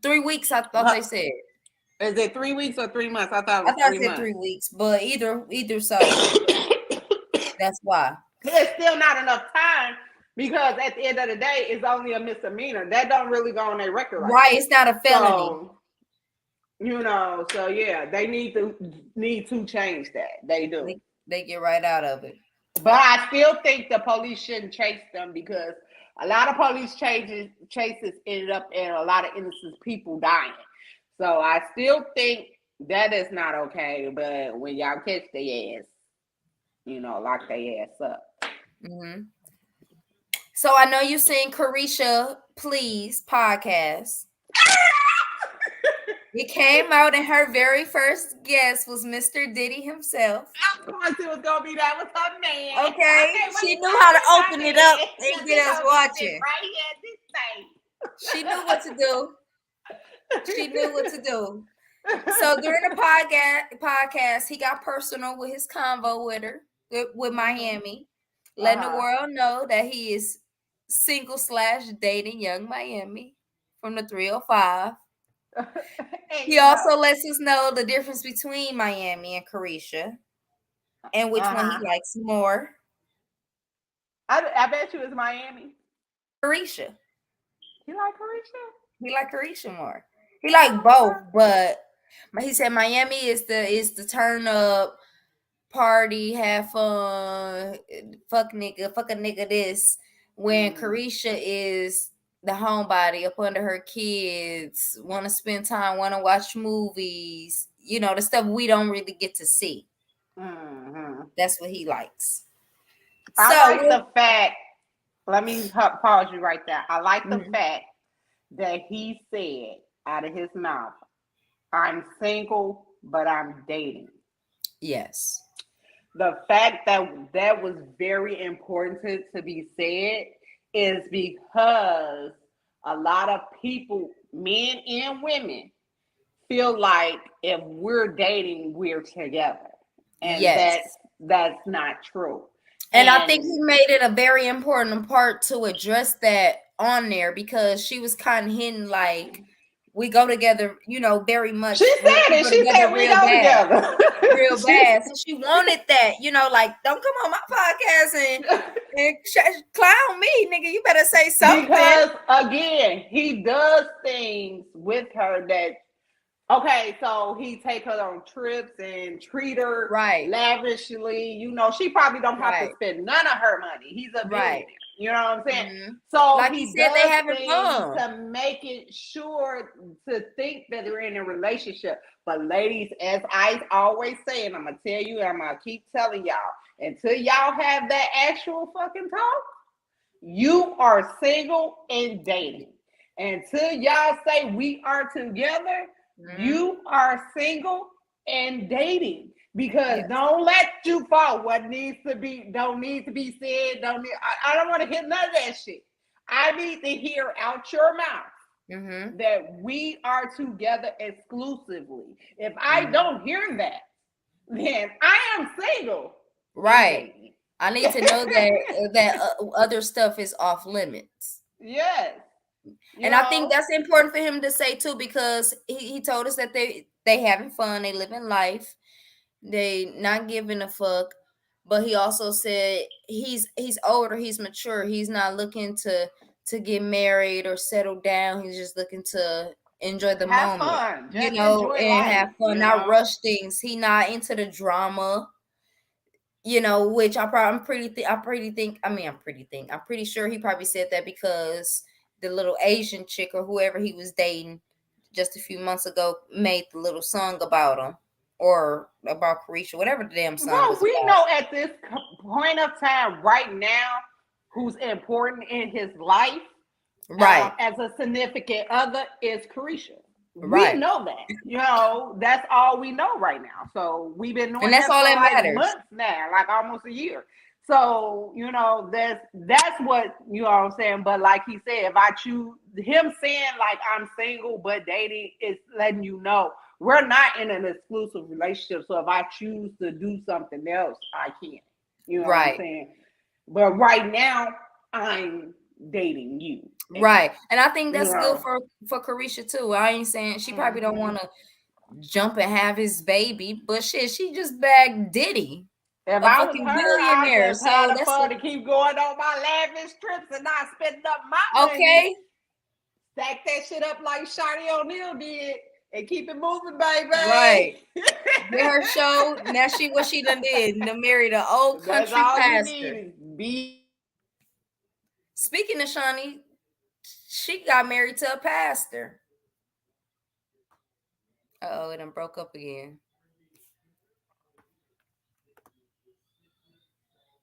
3 weeks, I thought they said. Is it 3 weeks or 3 months? I thought it was 3 months. 3 weeks, but either so. That's why. There's still not enough time because at the end of the day, it's only a misdemeanor. That don't really go on their record. Right, it's not a felony. So, you know, so yeah, they need to change that. They do. They get right out of it. But I still think the police shouldn't chase them because a lot of police chases ended up in a lot of innocent people dying. So I still think that is not okay. But when y'all catch their ass, you know, lock their ass up. Mm-hmm. So I know you seen Carisha Please podcast. It came out and her very first guest was Mr. Diddy himself. Of course it was going to be that with her man. Okay. She knew how to open it up and get us watching. Right here at this thing. She knew what to do. She knew what to do. So during the podcast, he got personal with his convo with her, with Miami, letting the world know that he is single / dating young Miami from the 305. He also lets us know the difference between Miami and Carisha and which one he likes more. I bet you it's Miami. Carisha. You like Carisha? He like Carisha more. He like both, but he said Miami is the turn up, party, have fun, fuck a nigga this. When Carisha is the homebody up under her kids, want to spend time, want to watch movies, you know, the stuff we don't really get to see. That's what he likes. I like the fact, let me pause you right there. I like the fact that he said out of his mouth, I'm single, but I'm dating. Yes. The fact that that was very important to be said is because a lot of people, men and women, feel like if we're dating, we're together. And that's not true. And I think he made it a very important part to address that on there, because she was kind of hinting like we go together, you know, very much. She said it. She said we go together. Real bad. So she wanted that, you know, like, don't come on my podcast and clown me, nigga. You better say something. Because, again, he does things with her that, okay, so he take her on trips and treat her lavishly. You know, she probably don't have to spend none of her money. He's a billionaire. You know what I'm saying? So like he said, does they having things fun to make it sure to think that they're in a relationship. But ladies, as I always say, and I'm gonna tell you, and I'm gonna keep telling y'all, until y'all have that actual fucking talk, you are single and dating. Until y'all say we are together, you are single and dating. Because don't let you fall. What needs to be, don't need to be said. I don't want to hear none of that shit. I need to hear out your mouth that we are together exclusively. If I don't hear that, then I am single. Right. I need to know that other stuff is off limits. Yes. And I think that's important for him to say too, because he told us that they having fun, they living life, they not giving a fuck. But he also said he's older, he's mature, he's not looking to get married or settle down. He's just looking to enjoy the moment, fun. you know, and life, have fun, not rush things. He not into the drama, you know, which I'm pretty sure he probably said that because the little Asian chick or whoever he was dating just a few months ago made the little song about him or about Carisha, whatever the damn song. Well, we know at this point of time right now who's important in his life, as a significant other, is Carisha. We know that. You know, that's all we know right now. So we've been knowing that all that matters. Months now, like almost a year. So, you know, that's what, you know what I'm saying. But like he said, if I choose him saying like I'm single but dating, is letting you know we're not in an exclusive relationship. So if I choose to do something else, I can. You know what I'm saying? But right now, I'm dating you. Right. And I think that's good for Carisha too. I ain't saying she probably don't want to jump and have his baby, but shit, she just bagged Diddy. If I was her, billionaire, so that's fun to keep going on my lavish trips and not spending up my money. Stack that shit up like Shawty O'Neal did and keep it moving, baby. Right. With her show, now what she done did, done married an old country pastor. Speaking of Shawnee, she got married to a pastor. Uh-oh, it done broke up again.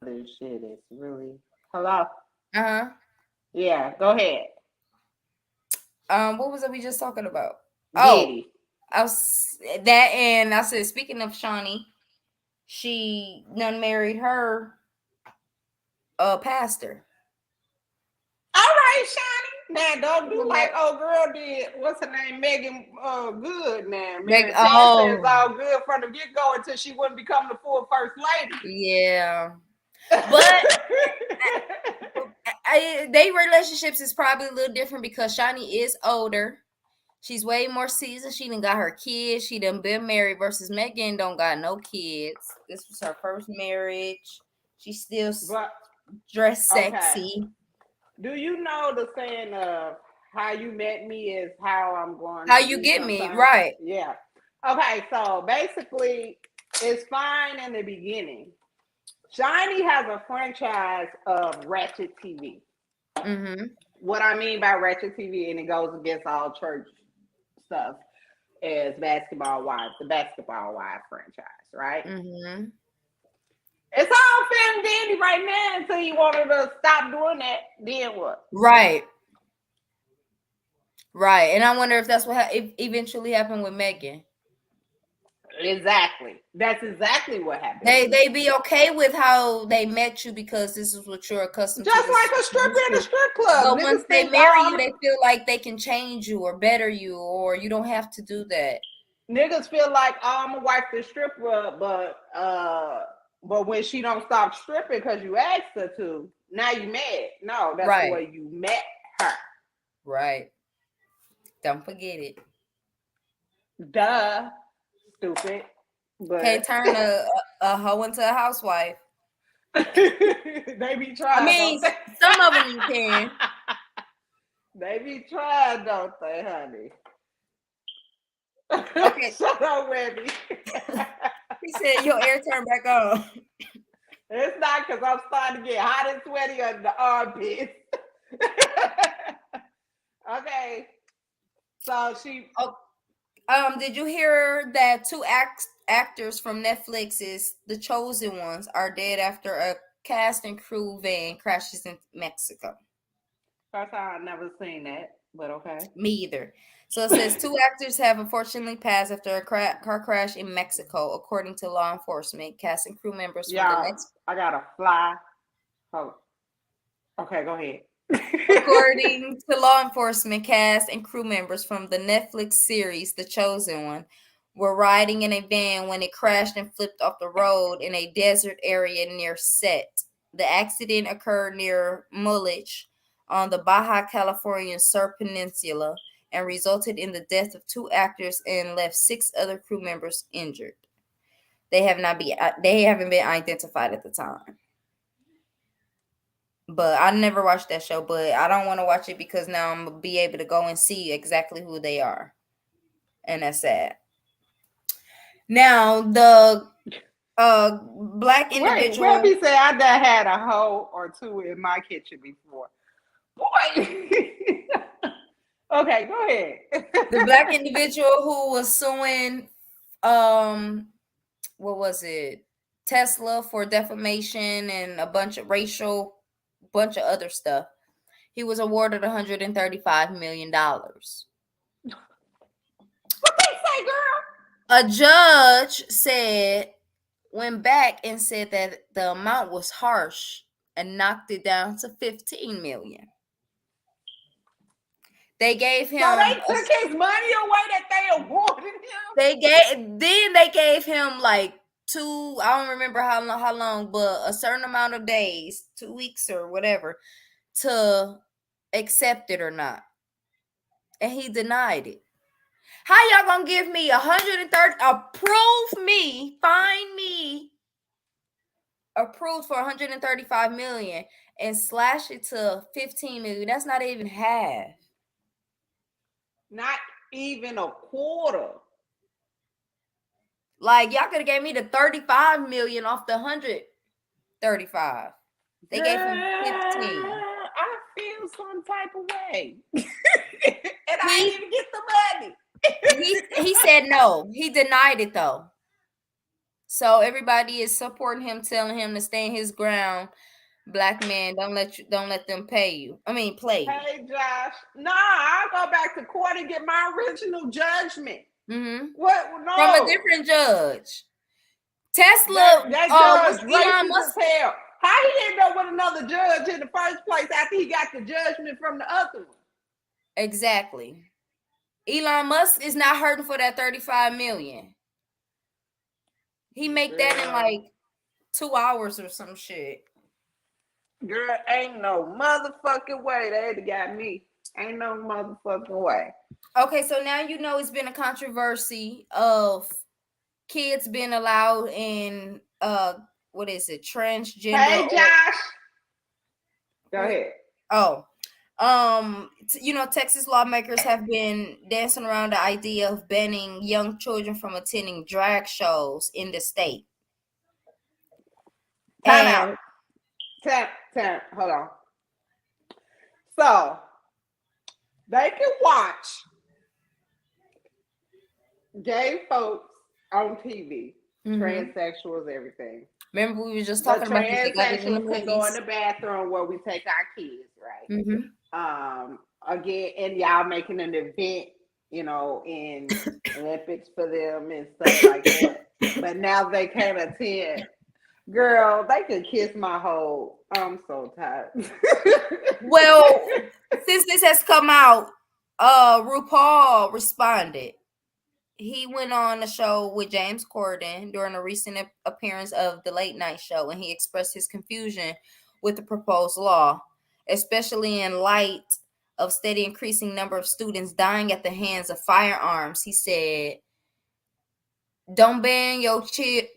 This shit is really hello. Uh-huh. Yeah, go ahead. What was it we just talking about? Diddy. I was that, and I said, speaking of Shawnee, she done married her pastor. All right, Shawnee. Now don't do like old girl did. What's her name? Megan Good now. Megan is all good from the get-go until she wouldn't become the full first lady. Yeah. But they relationships is probably a little different because Shawnee is older. She's way more seasoned. She done got her kids. She done been married versus Megan don't got no kids. This was her first marriage. She's still dressed sexy. Do you know the saying of how you met me is how I'm going How to you be get me, sometimes. right? Yeah. Okay, so basically, it's fine in the beginning. Shiny has a franchise of Ratchet TV. Mm-hmm. What I mean by Ratchet TV, and it goes against all church stuff, is Basketball Wives, the Basketball Wives franchise, right? Mm-hmm. It's all fair and dandy right now until you wanted to stop doing that. Then what? Right. Right. And I wonder if that's what eventually happened with Megan. Exactly. That's exactly what happened. They be okay with how they met you because this is what you're accustomed Just to. like a stripper in a strip club. But Niggas once they think, marry oh, you, they feel like they can change you or better you, or you don't have to do that. niggas feel like, oh, I'm gonna wife the stripper, but when she don't stop stripping because you asked her to, now you mad. No, that's the Right. way you met her. Right. Don't forget it. Duh, stupid. But Can't turn a hoe into a housewife. they be trying. I mean, don't they? some of them you can. They be trying, don't they, honey? Okay. Shut up, Wendy. He said your air turned back on. It's not because I'm starting to get hot and sweaty under the armpits. Okay. So she. Did you hear that two actors from Netflix's The Chosen Ones are dead after a cast and crew van crashes in Mexico? First time I've never seen that, but okay. Me either. So it says two actors have unfortunately passed after a car crash in Mexico, according to law enforcement. Cast and crew members from the next. I gotta fly. Oh. Okay, go ahead. According to law enforcement, cast and crew members from the Netflix series The Chosen One were riding in a van when it crashed and flipped off the road in a desert area near Set. The accident occurred near Mullich on the Baja California Sur Peninsula and resulted in the death of two actors and left 6 other crew members injured. They haven't been identified at the time. But I never watched that show, but I don't want to watch it because now I'm going to be able to go and see exactly who they are. And that's sad. Now, the black individual. Wait, Webby said I done had a hoe or two in my kitchen before. Boy. Okay, go ahead. The black individual who was suing, what was it? Tesla for defamation and a bunch of other stuff. He was awarded $135 million. What they say, girl? A judge went back and said that the amount was harsh and knocked it down to $15 million. They gave him. So they took his money away that they awarded him. They gave him like 2. I don't remember how long, but a certain amount of days, 2 weeks or whatever, to accept it or not, and he denied it. How y'all gonna give me 130? Find me approved for 135 million and slash it to 15 million? That's not even half. Not even a quarter. Like y'all could have gave me the 35 million off the 135. They gave him 15. I feel some type of way. And I didn't even get the money. He said no. He denied it though. So everybody is supporting him, telling him to stand his ground. Black man, don't let them play you. Hey Josh, I'll go back to court and get my original judgment. Mm-hmm. What? No, from a different judge. Tesla. That judge Elon racist Musk. as hell. How he ended up with another judge in the first place after he got the judgment from the other one? Exactly. Elon Musk is not hurting for that 35 million. He make that in like 2 hours or some shit. Girl, ain't no motherfucking way they got me. Ain't no motherfucking way. Okay, so now you know it's been a controversy of kids being allowed in transgender. Hey Josh. Go ahead. Texas lawmakers have been dancing around the idea of banning young children from attending drag shows in the state. Time out. Hold on. So they can watch gay folks on TV, transsexuals, everything. Remember, we were just talking about this. They got it in the Transsexuals can go in movies. the bathroom where we take our kids, right? Mm-hmm. Again, and y'all making an event, in Olympics for them and stuff like that. But now they can't attend. Girl, they can kiss my whole. I'm so tired. Well, since this has come out, RuPaul responded. He went on the show with James Corden during a recent appearance of the Late Night Show, and he expressed his confusion with the proposed law, especially in light of steady increasing number of students dying at the hands of firearms. He said, "Don't ban your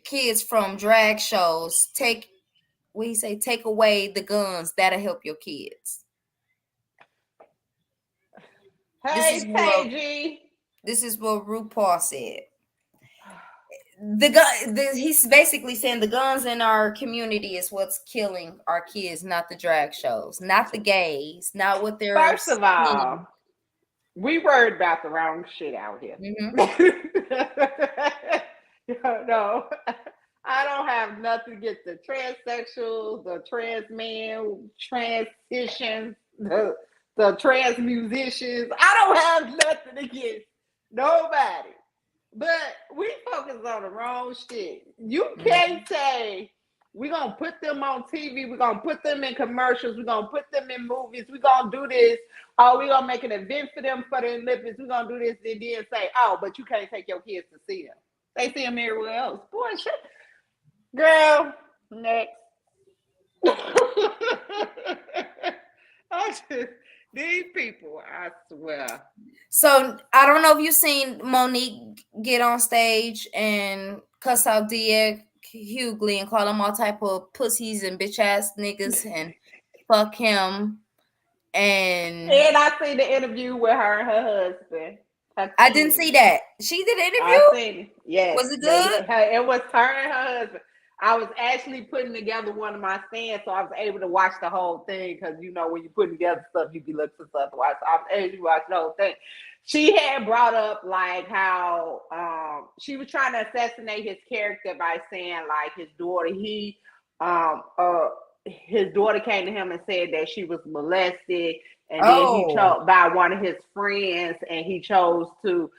kids from drag shows. Take away the guns. That'll help your kids." Hey, Paige. This is what RuPaul said. He's basically saying the guns in our community is what's killing our kids, not the drag shows, not the gays, not what they're. First of all, we worried about the wrong shit out here. No, I don't have nothing against the transsexuals, the trans men, transitions, the trans musicians. I don't have nothing against nobody. But we focus on the wrong shit. You can't say we're going to put them on TV. We're going to put them in commercials. We're going to put them in movies. We're going to do this. Oh, we're going to make an event for them for the Olympics. We're going to do this and then say, oh, but you can't take your kids to see them. They see them everywhere else. Boy, shit. Girl, next. These people, I swear. So I don't know if you've seen Monique get on stage and cuss out Dia Hughley and call him all type of pussies and bitch ass niggas and fuck him. And I seen the interview with her and her husband. I didn't see that. She did an interview? I seen it. Yes. Was it good? It was her and her husband. I was actually putting together one of my stands, so I was able to watch the whole thing because, when you put together stuff, you be looking for stuff to watch. So I was able to watch the whole thing. She had brought up, like, how she was trying to assassinate his character by saying, like, his daughter, his daughter came to him and said that she was molested, and then he chose by one of his friends, and he chose to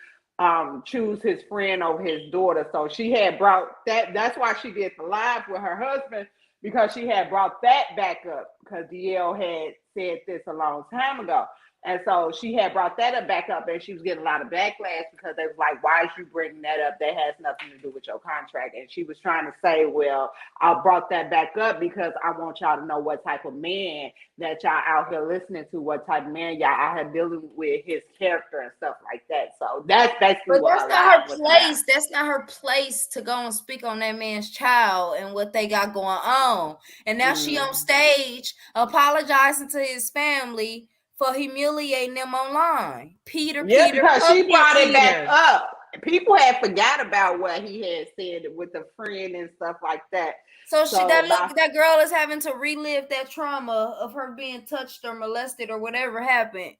choose his friend over his daughter. So she had brought that. That's why she did the live with her husband, because she had brought that back up because DL had said this a long time ago. And so she had brought that up back up, and she was getting a lot of backlash because they was like, why is you bringing that up? That has nothing to do with your contract. And she was trying to say, well, I brought that back up because I want y'all to know what type of man that y'all out here listening to, what type of man y'all out here dealing with, his character and stuff like that. So that's basically what that's not her place. That's not her place to go and speak on that man's child and what they got going on. And now she on stage apologizing to his family for humiliating them online. Peter, because she brought it back up. People had forgot about what he had said with a friend and stuff like that. So that girl is having to relive that trauma of her being touched or molested or whatever happened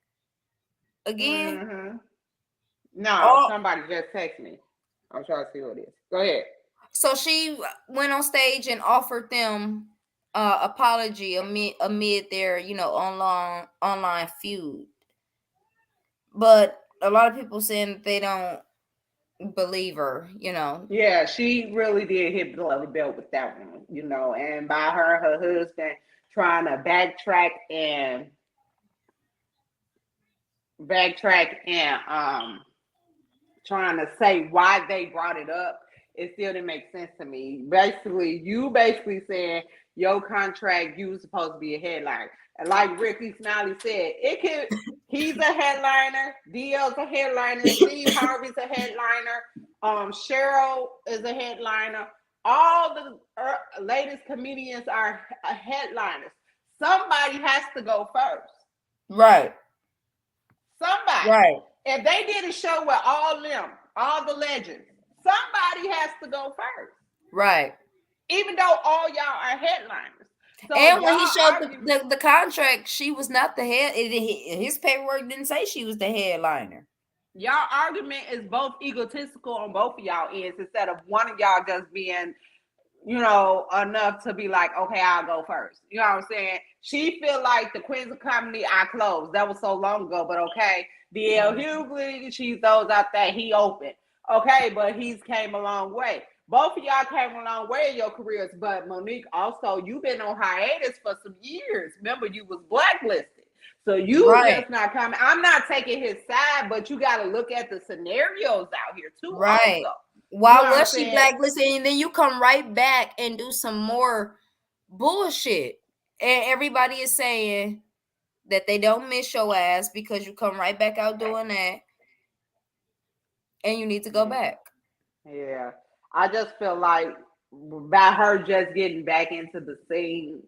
again. Mm-hmm. No, somebody just texted me. I'm trying to see what it is. Go ahead. So she went on stage and offered them apology amid their online feud, but a lot of people saying they don't believe her. Yeah, she really did hit below the belt with that one. And by her husband trying to backtrack and trying to say why they brought it up, it still didn't make sense to me. You saying your contract, you were supposed to be a headliner. And like Ricky Smiley said, he's a headliner, DL's a headliner, Steve Harvey's a headliner, Cheryl is a headliner. All the latest comedians are headliners. Somebody has to go first. Right. Somebody. Right. If they did a show with all them, all the legends, somebody has to go first. Right. Even though all y'all are headliners. So And when he y'all showed argue, the contract, she was not the head. His paperwork didn't say she was the headliner. y'all argument is both egotistical on both of y'all ends instead of one of y'all just being, you know, enough to be like, okay, I'll go first. You know what I'm saying? She feel like the Queens of Comedy I closed. That was so long ago, but okay. DL Hughley, she throws out that he opened. Okay, but he's came a long way. Both of y'all came a long way in your careers, but Monique, also, you've been on hiatus for some years. Remember, you was blacklisted. So you Right. just not coming. I'm not taking his side, but you got to look at the scenarios out here too. Right. Also. Why You know what I'm was she saying? blacklisted? And then you come right back and do some more bullshit. And everybody is saying that they don't miss your ass because you come right back out doing that. And you need to go back. Yeah. I just feel like by her just getting back into the scene,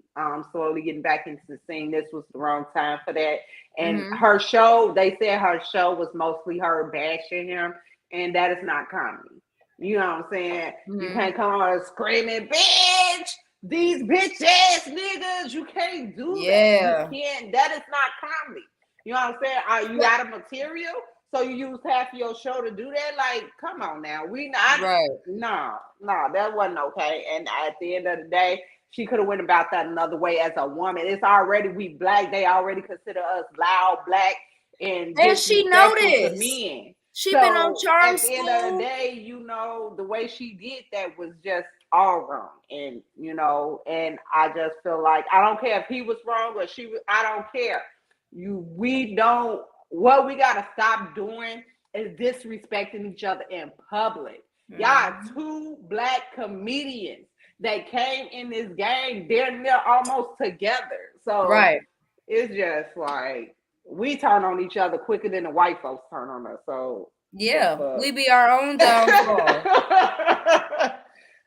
slowly getting back into the scene, this was the wrong time for that. And her show, they said her show was mostly her bashing him, and that is not comedy. You know what I'm saying? You can't come out screaming, bitch, these bitch ass niggas. You can't do that. You can't. That is not comedy. You know what I'm saying? Are you out of material? So you use half of your show to do that? Like, come on now. We not no, that wasn't okay. And at the end of the day, she could have went about that another way as a woman. It's already we black. They already consider us loud black and she disrespectful noticed. to men. She been on Charm at the end of the day, you know, the way she did that was just all wrong. And you know, and I just feel like I don't care if he was wrong or she was, I don't care. We don't, what we gotta stop doing is disrespecting each other in public. Y'all are two black comedians that came in this game. They're almost together. So it's just like we turn on each other quicker than the white folks turn on us. So we be our own downfall.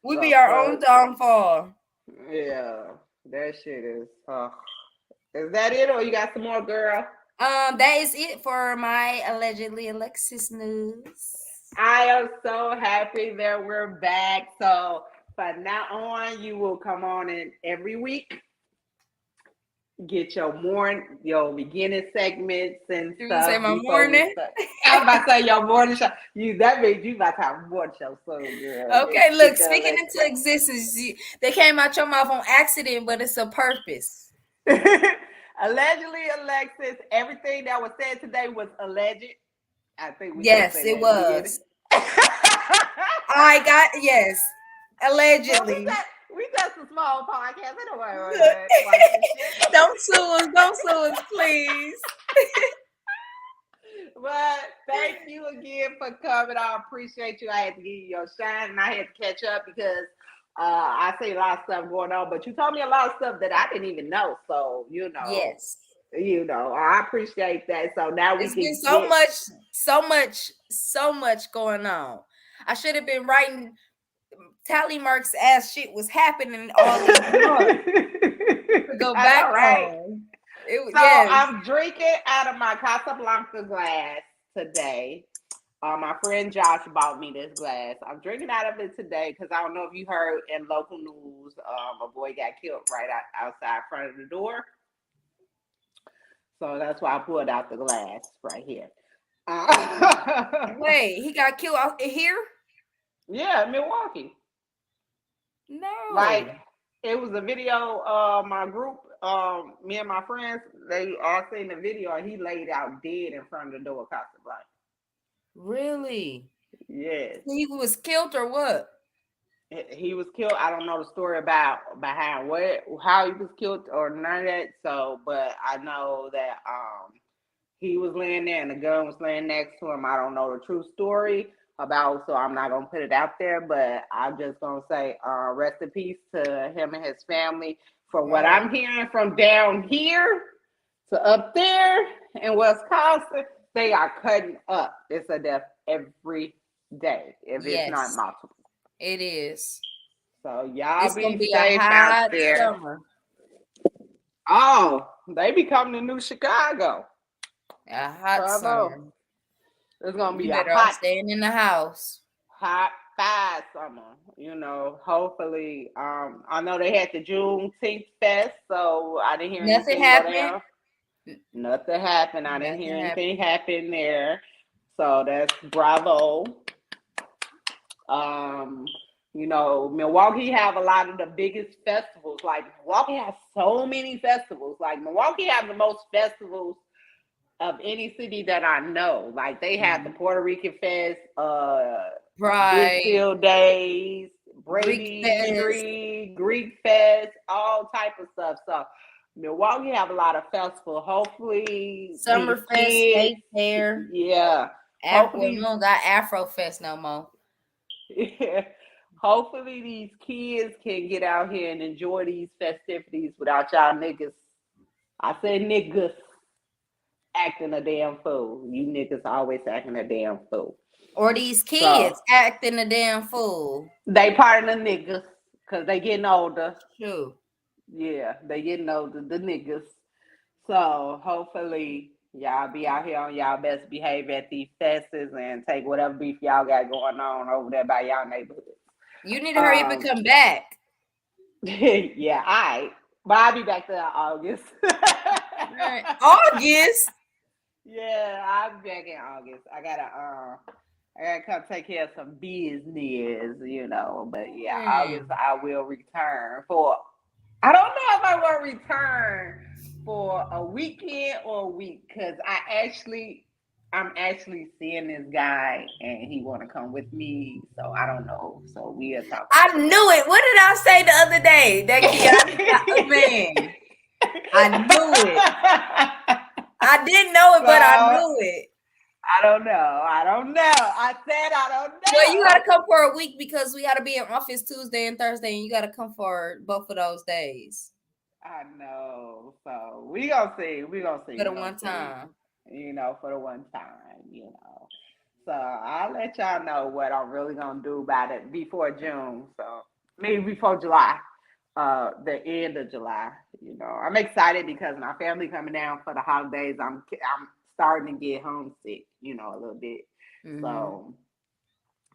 We be our own downfall. Yeah, that shit is. Is that it, or you got some more, girl? That is it for my allegedly Alexis news. I am so happy that we're back. So from now on, you will come on in every week. Get your beginning segments and you stuff. Say my morning. I'm about to say your morning show. That means you about to have a morning show soon, girl. Okay, look, speaking into existence, they came out your mouth on accident, but it's a purpose. Allegedly, Alexis, everything that was said today was alleged. I think we it was. I got allegedly. Well, we just a small podcast. I don't worry Don't sue us, please. But thank you again for coming. I appreciate you. I had to give you your shine, and I had to catch up because I see a lot of stuff going on. But you told me a lot of stuff that I didn't even know. So you know, I appreciate that. So now we can so much going on. I should have been writing tally marks as shit was happening all these months to go back on. I'm drinking out of my Casablanca glass today. My friend Josh bought me this glass. I'm drinking out of it today because I don't know if you heard in local news, a boy got killed right outside front of the door. So that's why I pulled out the glass right here. Wait, he got killed out here? Yeah, Milwaukee. No. Like, it was a video, my group, me and my friends, they all seen the video, and he laid out dead in front of the door of Casablanca. Really? Yes. He was killed or what? He was killed. I don't know the story about behind how he was killed or none of that. So, but I know that he was laying there and the gun was laying next to him. I don't know the true story about, so I'm not gonna put it out there. But I'm just gonna say, rest in peace to him and his family. From what I'm hearing from down here to up there in Wisconsin, they are cutting up. It's a death every day if it's not multiple. It is. So y'all be safe out there. Summer. Oh, they become the new Chicago. A hot Bravo. summer. It's gonna be You a better off hot, staying in the house. hot, fast summer. Hopefully. I know they had the Juneteenth fest, so I didn't hear Nothing anything go happened. down. Nothing happened. I didn't hear anything happen there. So that's bravo. Milwaukee have a lot of the biggest festivals. Like Milwaukee has so many festivals. Like Milwaukee have the most festivals of any city that I know. Like they have the Puerto Rican Fest, Right. Big Field Days, Greek Brady Fest. Street, Greek Fest, all type of stuff. So Milwaukee have a lot of festivals. Hopefully, Summerfest, State Fair. Yeah. Hopefully, we don't got Afro Fest no more. Yeah. Hopefully, these kids can get out here and enjoy these festivities without y'all niggas. I said niggas acting a damn fool. You niggas always acting a damn fool. Or these kids acting a damn fool. They part of the niggas because they getting older. True. Yeah, they getting older, the niggas. So hopefully y'all be out here on y'all best behavior at these fests and take whatever beef y'all got going on over there by y'all neighborhood. You need to hurry up and come back. Yeah, all right. But I'll be back there in August. Right. August? Yeah, I'll be back in August. I gotta come take care of some business, But yeah, August I will return for. I don't know if I will return for a weekend or a week because I'm actually seeing this guy and he want to come with me. So I don't know. So we'll talk. I knew it. What did I say the other day? That Kiana man. I knew it. I didn't know it, but I knew it. I don't know. I said I don't know. Well, you gotta come for a week because we gotta be in office Tuesday and Thursday, and you gotta come for both of those days. I know. So we gonna see. For the one time. For the one time, So I'll let y'all know what I'm really gonna do about it before June. So maybe before July. The end of July. I'm excited because my family coming down for the holidays. I'm starting to get homesick, a little bit. Mm-hmm. So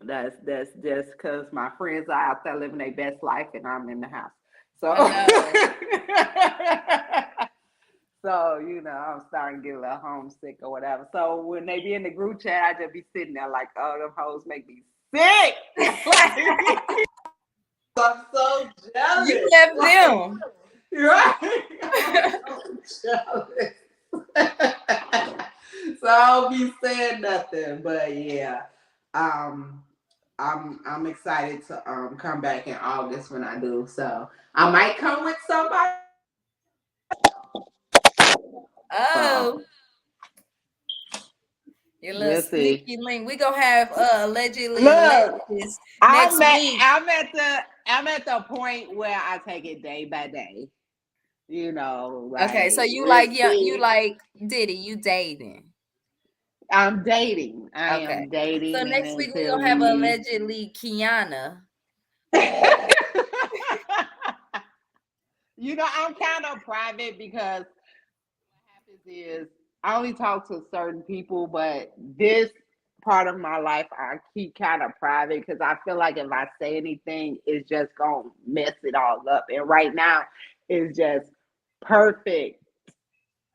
that's just because my friends are out there living their best life and I'm in the house. So so I'm starting to get a little homesick or whatever. So when they be in the group chat, I just be sitting there like, oh, them hoes make me sick. I'm so jealous. You left them. Right? I'm so jealous. So I don't be saying nothing. But yeah. I'm excited to come back in August when I do. So I might come with somebody. Oh. Your little sneaky link. We gonna have allegedly next week. I'm at the point where I take it day by day. Okay, so you like Diddy, you dating. I'm dating. I am dating. So next week we're gonna have allegedly Kiana. I'm kind of private because what happens is I only talk to certain people, but this part of my life I keep kind of private because I feel like if I say anything, it's just gonna mess it all up. And right now, it's just perfect.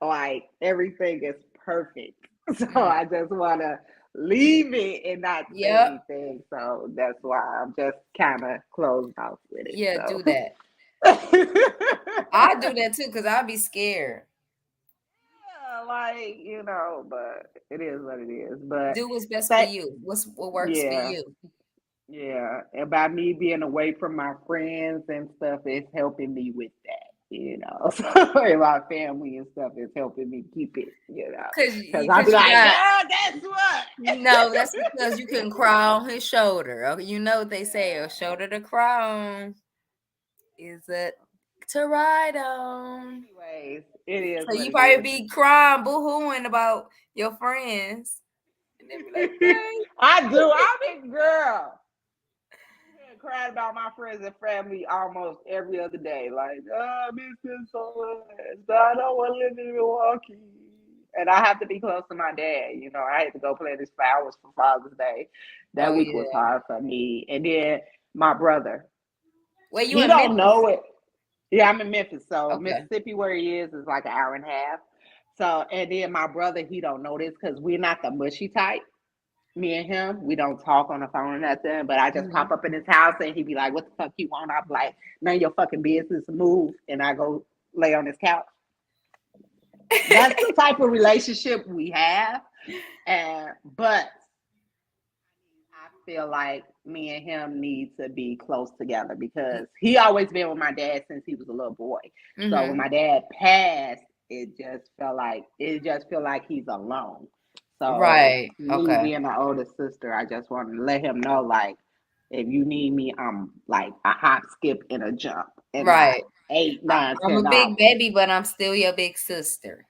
Like everything is perfect. So I just want to leave it and not say anything. So that's why I'm just kind of closed off with it. Yeah, so. Do that. I do that too because I'll be scared. Yeah, but it is what it is. But do what's best for you. What works for you. Yeah, and by me being away from my friends and stuff, it's helping me with that. So my family and stuff is helping me keep it, because I'll be like, yeah, that's what. No, that's because you can cry on his shoulder. You know what they say, a shoulder to cry on is it to ride on. Anyways, it is. So you probably be crying, boo-hooing about your friends. And they be like, hey. I do. I'm a girl. crying about my friends and family almost every other day. Like, oh, I miss this so much. But I don't want to live in Milwaukee. And I have to be close to my dad. You know, I had to go plant his flowers for Father's Day. That Oh week was yeah. hard for me. And then my brother, Well, you he in don't Memphis? know it. Yeah, I'm in Memphis. So Okay. Mississippi, where he is like an hour and a half. So, and then my brother, he don't know this because we're not the mushy type. Me and him, we don't talk on the phone or nothing. But I just Mhm. pop up in his house and he be like, "What the fuck you want?" I'm like, "None of your fucking business. Move." And I go lay on his couch. That's the type of relationship we have. But I feel like me and him need to be close together because he always been with my dad since he was a little boy. So when Mhm. my dad passed, it just felt like he's alone. So Right. me Okay. being the older sister, I just want to let him know, like, if you need me, I'm like a hop, skip, and a jump in about Right. 8, I, 9, I'm a 10 hours. big baby, but I'm still your big sister.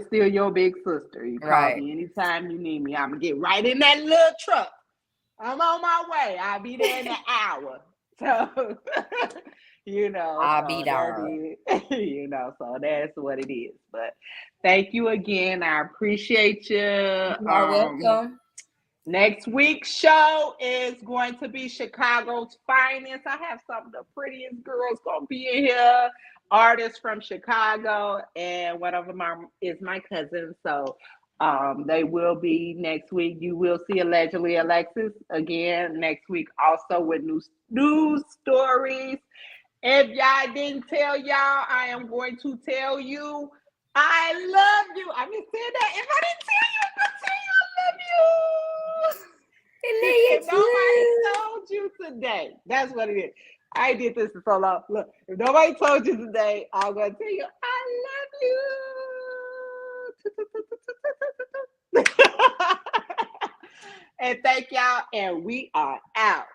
Still your big sister. You call Right. me anytime you need me. I'm gonna get right in that little truck. I'm on my way. I'll be there in an hour. So, I'll be so that there. is, so that's what it is. But thank you again. I appreciate you. You are welcome. Next week's show is going to be Chicago's finest. I have some of the prettiest girls going to be in here. Artists from Chicago, and one of them is my cousin. So they will be next week. You will see Allegedly Alexis again next week, also with news stories. If y'all didn't tell y'all, I am going to tell you. I love you. I didn't say that. If I didn't tell you, I'm going to tell you I love you. If nobody told you today, that's what it is. I did this for so long. Look, if nobody told you today, I'm going to tell you I love you. And thank y'all, and we are out.